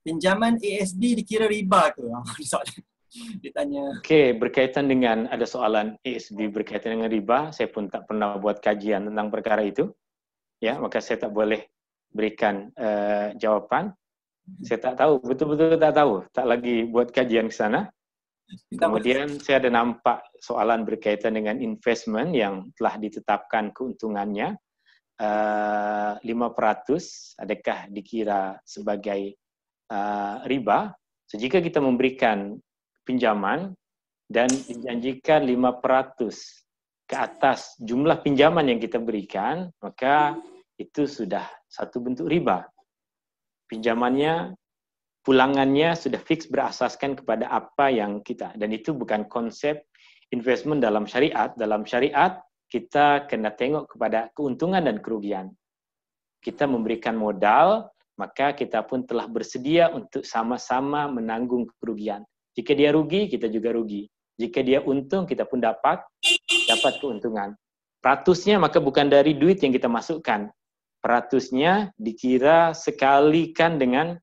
Pinjaman ASD dikira riba ke? Soalan ditanya. Okey, berkaitan dengan ada soalan ASD berkaitan dengan riba, saya pun tak pernah buat kajian tentang perkara itu. Ya, maka saya tak boleh berikan jawapan. Saya tak tahu, betul-betul tak tahu. Tak lagi buat kajian ke sana. Kemudian saya ada nampak soalan berkaitan dengan investment yang telah ditetapkan keuntungannya 5%, adakah dikira sebagai riba? So, jika kita memberikan pinjaman dan dijanjikan 5% ke atas jumlah pinjaman yang kita berikan, maka itu sudah satu bentuk riba. Pinjamannya, pulangannya sudah fix berasaskan kepada apa yang kita, dan itu bukan konsep investment dalam syariat. Dalam syariat kita kena tengok kepada keuntungan dan kerugian. Kita memberikan modal, maka kita pun telah bersedia untuk sama-sama menanggung kerugian. Jika dia rugi, kita juga rugi. Jika dia untung, kita pun dapat keuntungan. Ratusnya maka bukan dari duit yang kita masukkan, peratusnya dikira sekalikan dengan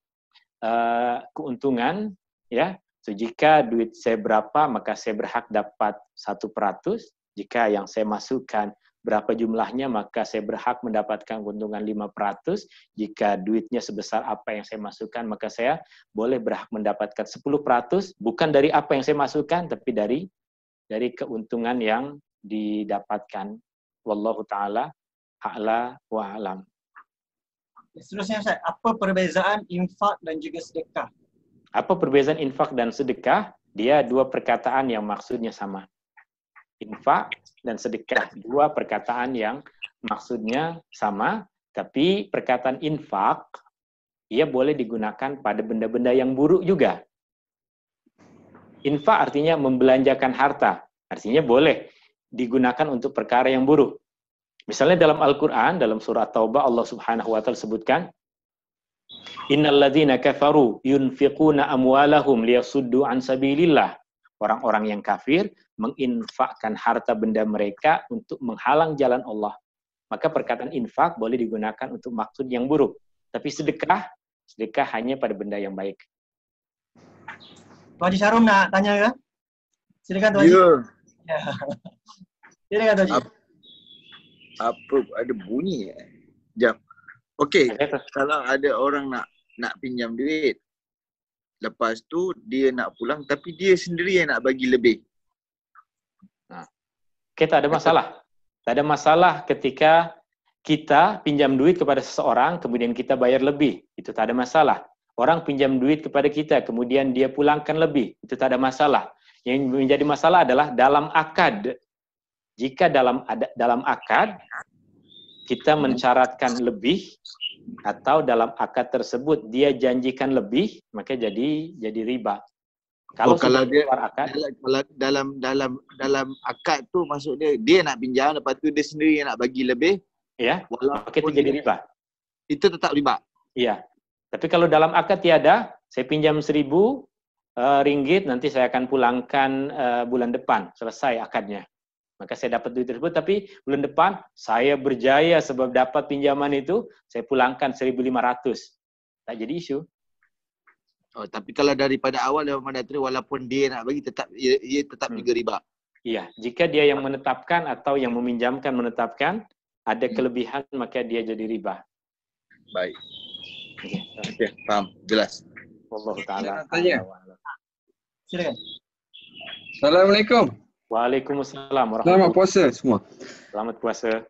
keuntungan, ya. So, jika duit saya berapa, maka saya berhak dapat 1%. Jika yang saya masukkan berapa jumlahnya, maka saya berhak mendapatkan keuntungan 5%. Jika duitnya sebesar apa yang saya masukkan, maka saya boleh berhak mendapatkan 10%, bukan dari apa yang saya masukkan, tapi dari keuntungan yang didapatkan. Wallahu ta'ala a'la wa a'lam. Seterusnya Ustaz, apa perbezaan infak dan juga sedekah? Apa perbezaan infak dan sedekah? Dia dua perkataan yang maksudnya sama. Infak dan sedekah, dua perkataan yang maksudnya sama, tapi perkataan infak ia boleh digunakan pada benda-benda yang buruk juga. Infak artinya membelanjakan harta, artinya boleh digunakan untuk perkara yang buruk. Misalnya dalam Al-Quran, dalam surah Taubah, Allah Subhanahu wa Ta'ala sebutkan, Innal ladzina kafaru yunfiquna amwalahum liyasuddu an sabilillah. Orang-orang yang kafir menginfakkan harta benda mereka untuk menghalang jalan Allah. Maka perkataan infak boleh digunakan untuk maksud yang buruk. Tapi sedekah hanya pada benda yang baik. Tuan Haji Syarum nak tanya ke? Silakan Tuan Haji. Ya. Silakan Tuan Haji. Apa ada bunyi? Jap. Okey, kalau ada orang nak pinjam duit, lepas tu dia nak pulang tapi dia sendiri yang nak bagi lebih. Okey, tak ada masalah. Tak ada masalah ketika kita pinjam duit kepada seseorang, kemudian kita bayar lebih. Itu tak ada masalah. Orang pinjam duit kepada kita, kemudian dia pulangkan lebih. Itu tak ada masalah. Yang menjadi masalah adalah dalam akad. Jika dalam akad, kita mensyaratkan lebih, atau dalam akad tersebut dia janjikan lebih, maka jadi riba. Kalau dia keluar akad, dalam akad tu maksudnya dia nak pinjam, lepas tu dia sendiri yang nak bagi lebih, ya, maka itu jadi riba. Itu tetap riba. Iya. Tapi kalau dalam akad tiada, saya pinjam 1.000 ringgit, nanti saya akan pulangkan bulan depan, selesai akadnya. Maka saya dapat duit tersebut, tapi bulan depan saya berjaya sebab dapat pinjaman itu, saya pulangkan 1.500. Tak jadi isu. Oh, tapi kalau daripada awal dia mandatory, walaupun dia nak bagi, tetap ia tetap juga riba. Iya, jika dia yang menetapkan atau yang meminjamkan menetapkan, ada kelebihan, maka dia jadi riba. Baik. Okey, faham, jelas. Wallahu ta'ala. Tanya. Silakan. Assalamualaikum. Waalaikumsalam Selamat puasa semua. Selamat puasa.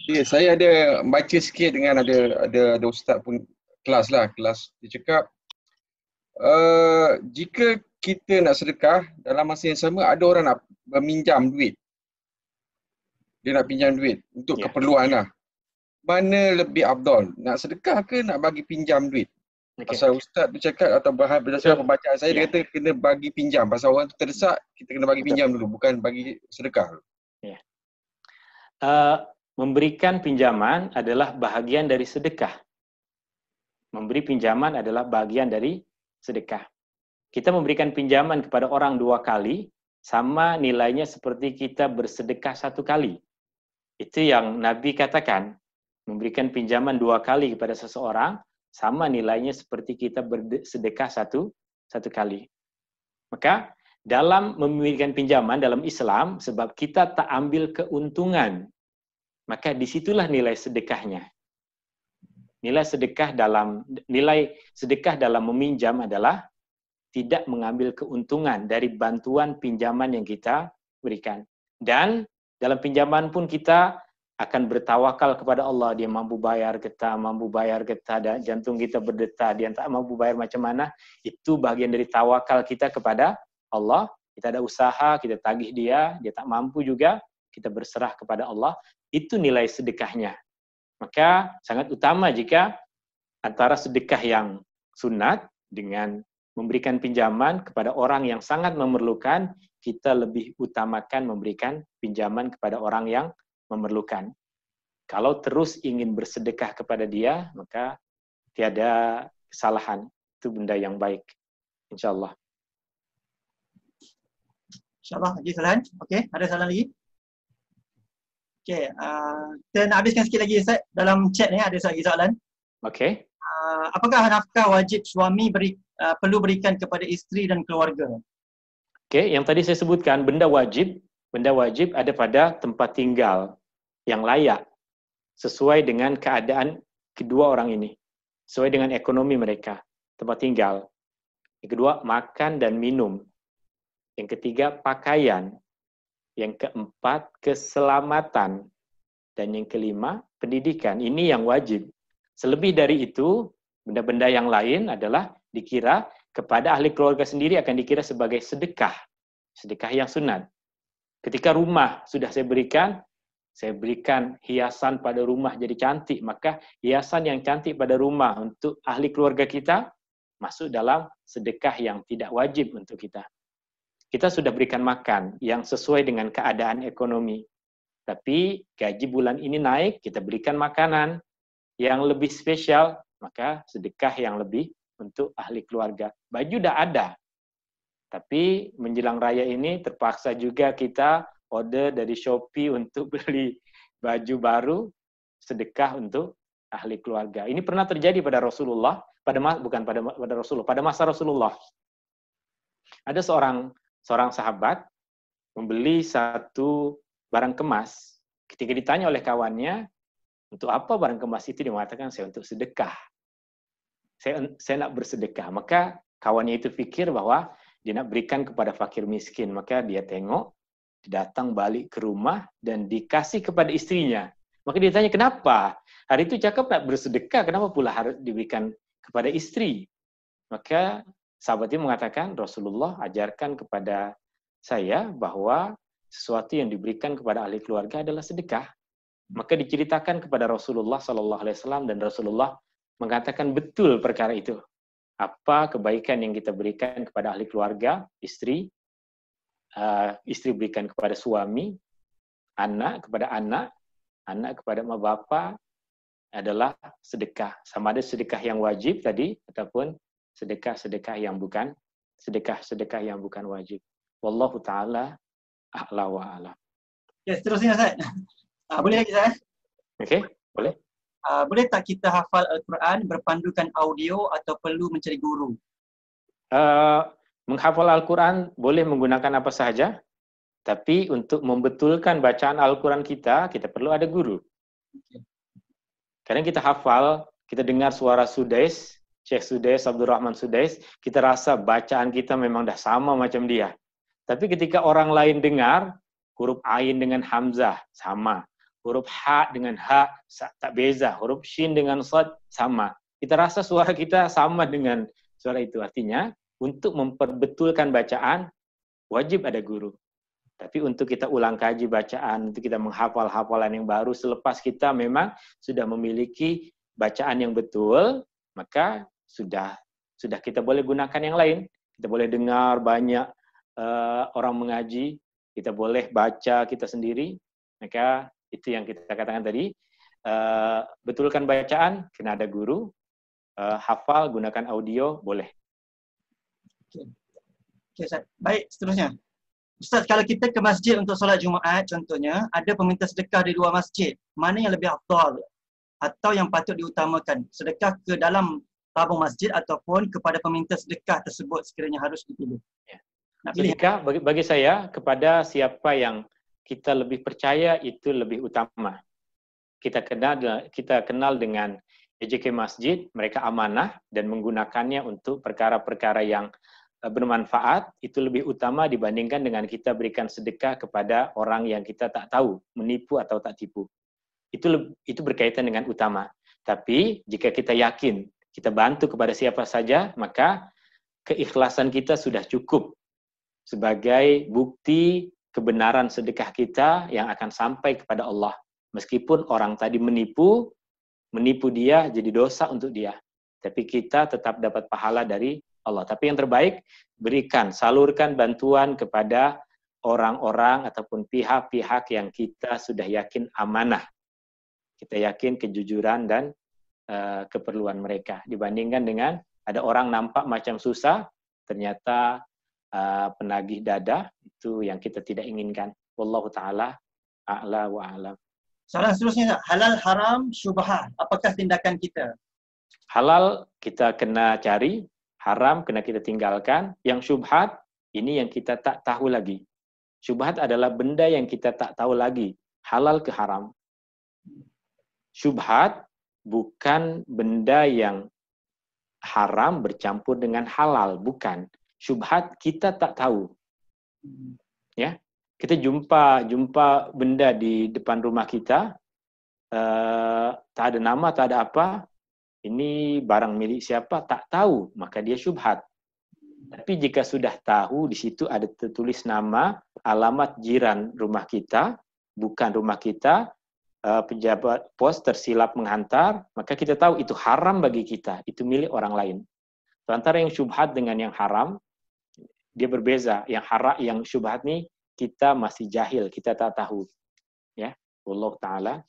Ya, saya ada baca sikit dengan ada ustaz pun kelas dia cakap jika kita nak sedekah, dalam masa yang sama ada orang nak meminjam duit. Dia nak pinjam duit untuk keperluan lah. Mana lebih afdal? Nak sedekah ke nak bagi pinjam duit? Pasal ustaz bercakap atau berdasarkan pembacaan saya, dia kata kena bagi pinjam. Pasal orang tu terdesak, kita kena bagi pinjam dulu, bukan bagi sedekah. Memberikan pinjaman adalah bahagian dari sedekah. Memberi pinjaman adalah bahagian dari sedekah. Kita memberikan pinjaman kepada orang 2 kali, sama nilainya seperti kita bersedekah 1 kali. Itu yang Nabi katakan, memberikan pinjaman 2 kali kepada seseorang, sama nilainya seperti kita bersedekah satu kali. Maka dalam memberikan pinjaman dalam Islam, sebab kita tak ambil keuntungan, maka disitulah nilai sedekahnya. Nilai sedekah dalam meminjam adalah tidak mengambil keuntungan dari bantuan pinjaman yang kita berikan. Dan dalam pinjaman pun kita akan bertawakal kepada Allah. Dia mampu bayar kita, dan jantung kita berdetak, dia tak mampu bayar macam mana. Itu bagian dari tawakal kita kepada Allah. Kita ada usaha, kita tagih dia tak mampu juga, kita berserah kepada Allah. Itu nilai sedekahnya. Maka sangat utama jika antara sedekah yang sunat dengan memberikan pinjaman kepada orang yang sangat memerlukan, kita lebih utamakan memberikan pinjaman kepada orang yang memerlukan. Kalau terus ingin bersedekah kepada dia, maka tiada kesalahan. Itu benda yang baik. InsyaAllah. InsyaAllah. Haji Salahan. Okey, ada salah lagi? Okey, kita nak habiskan sikit lagi Ustaz. Dalam chat ni ada lagi soalan. Okey. Apakah nafkah wajib suami perlu berikan kepada isteri dan keluarga? Okey, yang tadi saya sebutkan benda wajib ada pada tempat tinggal yang layak sesuai dengan keadaan kedua orang ini, sesuai dengan ekonomi mereka, tempat tinggal. Yang kedua, makan dan minum. Yang ketiga, pakaian. Yang keempat, keselamatan. Dan yang kelima, pendidikan. Ini yang wajib. Selebih dari itu, benda-benda yang lain adalah dikira kepada ahli keluarga sendiri akan dikira sebagai sedekah. Sedekah yang sunat. Ketika rumah sudah saya berikan hiasan pada rumah jadi cantik, maka hiasan yang cantik pada rumah untuk ahli keluarga kita masuk dalam sedekah yang tidak wajib untuk kita. Kita sudah berikan makan yang sesuai dengan keadaan ekonomi. Tapi gaji bulan ini naik, kita berikan makanan yang lebih spesial, maka sedekah yang lebih untuk ahli keluarga. Baju dah ada. Tapi menjelang raya ini terpaksa juga kita order dari Shopee untuk beli baju baru, sedekah untuk ahli keluarga. Ini pernah terjadi pada Rasulullah, pada masa Rasulullah. Ada seorang sahabat membeli satu barang kemas. Ketika ditanya oleh kawannya, untuk apa barang kemas itu? Dia mengatakan, saya untuk sedekah. Saya nak bersedekah. Maka kawannya itu fikir bahwa dia nak berikan kepada fakir miskin. Maka dia tengok, dia datang balik ke rumah dan dikasih kepada istrinya. Maka dia tanya, kenapa? Hari itu cakap nak bersedekah, kenapa pula harus diberikan kepada istri? Maka sahabat itu mengatakan, Rasulullah ajarkan kepada saya bahwa sesuatu yang diberikan kepada ahli keluarga adalah sedekah. Maka diceritakan kepada Rasulullah SAW dan Rasulullah mengatakan betul perkara itu. Apa kebaikan yang kita berikan kepada ahli keluarga, istri berikan kepada suami, anak kepada anak kepada mak bapa adalah sedekah. Sama ada sedekah yang wajib tadi ataupun sedekah yang bukan wajib. Wallahu taala a'la wa a'lam. Ya, seterusnya Ustaz. Boleh lagi Ustaz? Okey, boleh. Boleh tak kita hafal Al-Quran berpandukan audio atau perlu mencari guru? Menghafal Al-Quran boleh menggunakan apa sahaja, tapi untuk membetulkan bacaan Al-Quran kita perlu ada guru. Okay. Kadang kita hafal, kita dengar suara Sudais, Syekh Sudais, Abdul Rahman Sudais, kita rasa bacaan kita memang dah sama macam dia. Tapi ketika orang lain dengar, huruf Ain dengan Hamzah sama. Huruf Ha dengan Ha tak beza. Huruf Shin dengan Sad sama. Kita rasa suara kita sama dengan suara itu. Artinya, untuk memperbetulkan bacaan, wajib ada guru. Tapi untuk kita ulang kaji bacaan, untuk kita menghafal hafalan yang baru, selepas kita memang sudah memiliki bacaan yang betul, maka sudah kita boleh gunakan yang lain. Kita boleh dengar banyak orang mengaji, kita boleh baca kita sendiri. Maka itu yang kita katakan tadi, betulkan bacaan, kena ada guru, hafal, gunakan audio, boleh. Okay, Ustaz. Baik, seterusnya. Ustaz, kalau kita ke masjid untuk solat Jumaat, contohnya, ada peminta sedekah di luar masjid, mana yang lebih afdal atau yang patut diutamakan? Sedekah ke dalam tabung masjid ataupun kepada peminta sedekah tersebut sekiranya harus dipilih? Ya. Nak pilih? Sedekah bagi saya, kepada siapa yang kita lebih percaya itu lebih utama. Kita kenal dengan EJK Masjid, mereka amanah dan menggunakannya untuk perkara-perkara yang bermanfaat, itu lebih utama dibandingkan dengan kita berikan sedekah kepada orang yang kita tak tahu, menipu atau tak tipu. Itu berkaitan dengan utama. Tapi jika kita yakin, kita bantu kepada siapa saja, maka keikhlasan kita sudah cukup sebagai bukti kebenaran sedekah kita yang akan sampai kepada Allah. Meskipun orang tadi menipu dia jadi dosa untuk dia. Tapi kita tetap dapat pahala dari Allah. Tapi yang terbaik, salurkan bantuan kepada orang-orang ataupun pihak-pihak yang kita sudah yakin amanah. Kita yakin kejujuran dan keperluan mereka. Dibandingkan dengan ada orang nampak macam susah, ternyata penagih dada, itu yang kita tidak inginkan. Wallahu ta'ala a'la wa a'lam. Soalan seterusnya, halal, haram, syubhat. Apakah tindakan kita? Halal kita kena cari, haram kena kita tinggalkan. Yang syubhat, ini yang kita tak tahu lagi. Syubhat adalah benda yang kita tak tahu lagi. Halal ke haram. Syubhat bukan benda yang haram bercampur dengan halal. Bukan. Syubhat kita tak tahu. Ya, kita jumpa benda di depan rumah kita, tak ada nama, tak ada apa. Ini barang milik siapa, tak tahu, maka dia syubhat. Tapi jika sudah tahu, di situ ada tertulis nama, alamat jiran rumah kita, bukan rumah kita, pejabat pos tersilap menghantar, maka kita tahu itu haram bagi kita, itu milik orang lain. Antara yang syubhat dengan yang haram, dia berbeza. Yang syubhat ni kita masih jahil, kita tak tahu. Ya, wallahu taala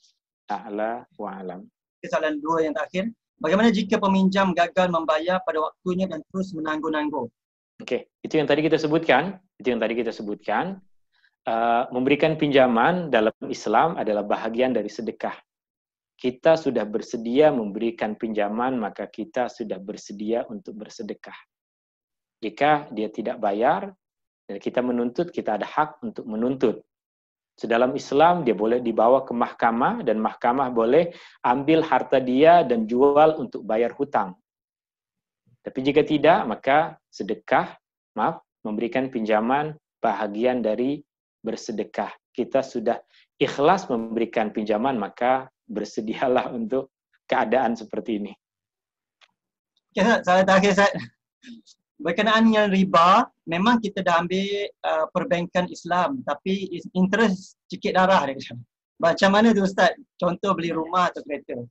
a'la wa alam. Soalan 2 yang terakhir. Bagaimana jika peminjam gagal membayar pada waktunya dan terus menangguh-nangguh? Okey, itu yang tadi kita sebutkan. Memberikan pinjaman dalam Islam adalah bahagian dari sedekah. Kita sudah bersedia memberikan pinjaman, maka kita sudah bersedia untuk bersedekah. Jika dia tidak bayar dan kita menuntut, kita ada hak untuk menuntut. Dalam Islam dia boleh dibawa ke mahkamah dan mahkamah boleh ambil harta dia dan jual untuk bayar hutang. Tapi jika tidak, maka memberikan pinjaman bahagian dari bersedekah. Kita sudah ikhlas memberikan pinjaman, maka bersedialah untuk keadaan seperti ini. Okay, soalan terakhir, Ustaz. Berkenaan dengan riba, memang kita dah ambil perbankan Islam, tapi interest sikit darah dia. Macam mana tu Ustaz? Contoh beli rumah atau kereta.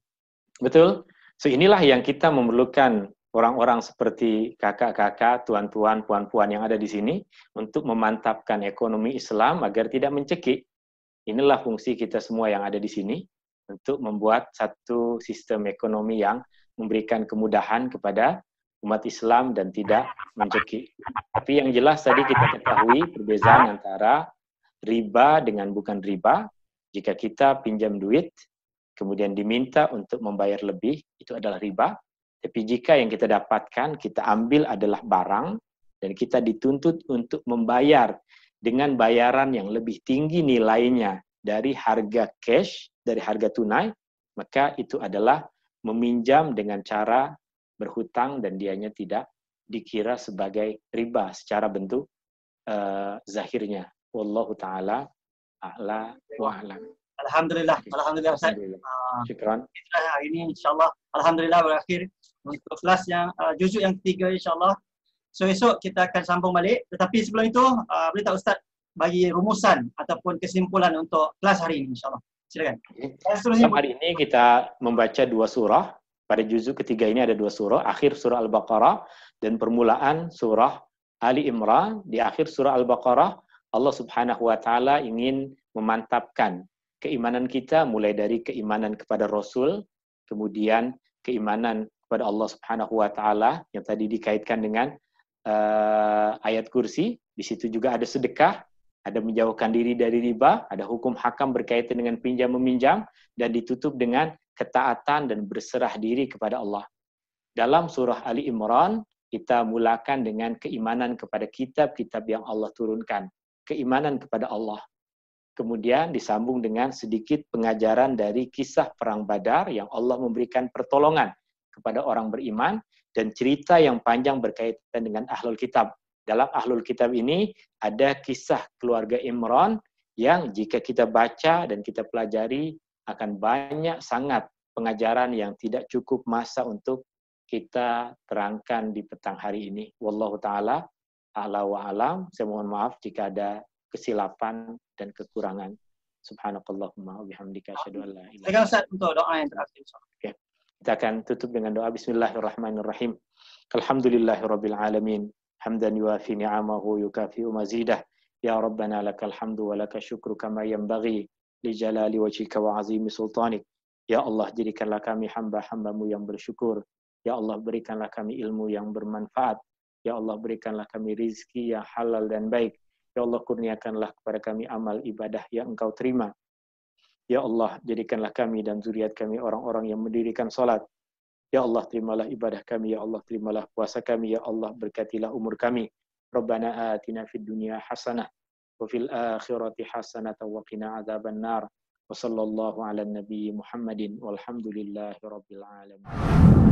Betul. So inilah yang kita memerlukan orang-orang seperti kakak-kakak, tuan-tuan, puan-puan yang ada di sini untuk memantapkan ekonomi Islam agar tidak mencekik. Inilah fungsi kita semua yang ada di sini untuk membuat satu sistem ekonomi yang memberikan kemudahan kepada umat Islam dan tidak mencekik. Tapi yang jelas tadi kita ketahui perbezaan antara riba dengan bukan riba. Jika kita pinjam duit, kemudian diminta untuk membayar lebih, itu adalah riba. Tapi jika yang kita dapatkan, kita ambil adalah barang, dan kita dituntut untuk membayar dengan bayaran yang lebih tinggi nilainya dari harga cash, dari harga tunai, maka itu adalah meminjam dengan cara berhutang dan dianya tidak dikira sebagai riba secara bentuk zahirnya. Wallahu ta'ala a'la wa a'lam. Alhamdulillah, Ustaz. Syukran. Hari ini insyaAllah, alhamdulillah berakhir untuk kelas yang juzuk yang ketiga insyaAllah. So esok kita akan sambung balik. Tetapi sebelum itu, boleh tak Ustaz bagi rumusan ataupun kesimpulan untuk kelas hari ini insyaAllah. Silakan. Dalam hari ini kita membaca 2 surah. Pada juzuk ketiga ini ada 2 surah. Akhir surah Al-Baqarah dan permulaan surah Ali Imran. Di akhir surah Al-Baqarah, Allah Subhanahu wa Ta'ala ingin memantapkan keimanan kita, mulai dari keimanan kepada Rasul, kemudian keimanan kepada Allah Subhanahu wa Ta'ala yang tadi dikaitkan dengan ayat kursi. Di situ juga ada sedekah, ada menjauhkan diri dari riba, ada hukum hakam berkaitan dengan pinjam-meminjam, dan ditutup dengan ketaatan dan berserah diri kepada Allah. Dalam surah Ali Imran, kita mulakan dengan keimanan kepada kitab-kitab yang Allah turunkan. Keimanan kepada Allah. Kemudian disambung dengan sedikit pengajaran dari kisah Perang Badar yang Allah memberikan pertolongan kepada orang beriman, dan cerita yang panjang berkaitan dengan Ahlul Kitab. Dalam Ahlul Kitab ini ada kisah keluarga Imran yang jika kita baca dan kita pelajari akan banyak sangat pengajaran yang tidak cukup masa untuk kita terangkan di petang hari ini. Wallahu ta'ala a'la wa alam. Saya mohon maaf jika ada kesilapan dan kekurangan. Subhanakallahumma wa bihamdika asyhadu an la ilaha illa anta. Silakan Ustaz untuk doa yang terakhir. Okay. Kita akan tutup dengan doa. Bismillahirrahmanirrahim. Alhamdulillahirabbil alamin. Hamdan yuafi ni'amahu yukafi'u mazidah. Ya Rabbana lakal hamdu wa lakal syukru kama yanbaghi li jalali wajhika wa azimi sultanik. Ya Allah, jadikanlah kami hamba-hambamu yang bersyukur. Ya Allah, berikanlah kami ilmu yang bermanfaat. Ya Allah, berikanlah kami rizki yang halal dan baik. Ya Allah, kurniakanlah kepada kami amal ibadah yang Engkau terima. Ya Allah, jadikanlah kami dan zuriat kami orang-orang yang mendirikan salat. Ya Allah, terimalah ibadah kami. Ya Allah, terimalah puasa kami. Ya Allah, berkatilah umur kami. Rabbana atina fid dunya hasanah wa fil akhirati hasanah wa qina adzaban nar. Wa sallallahu ala nabiyyi Muhammadin walhamdulillahi rabbil alamin.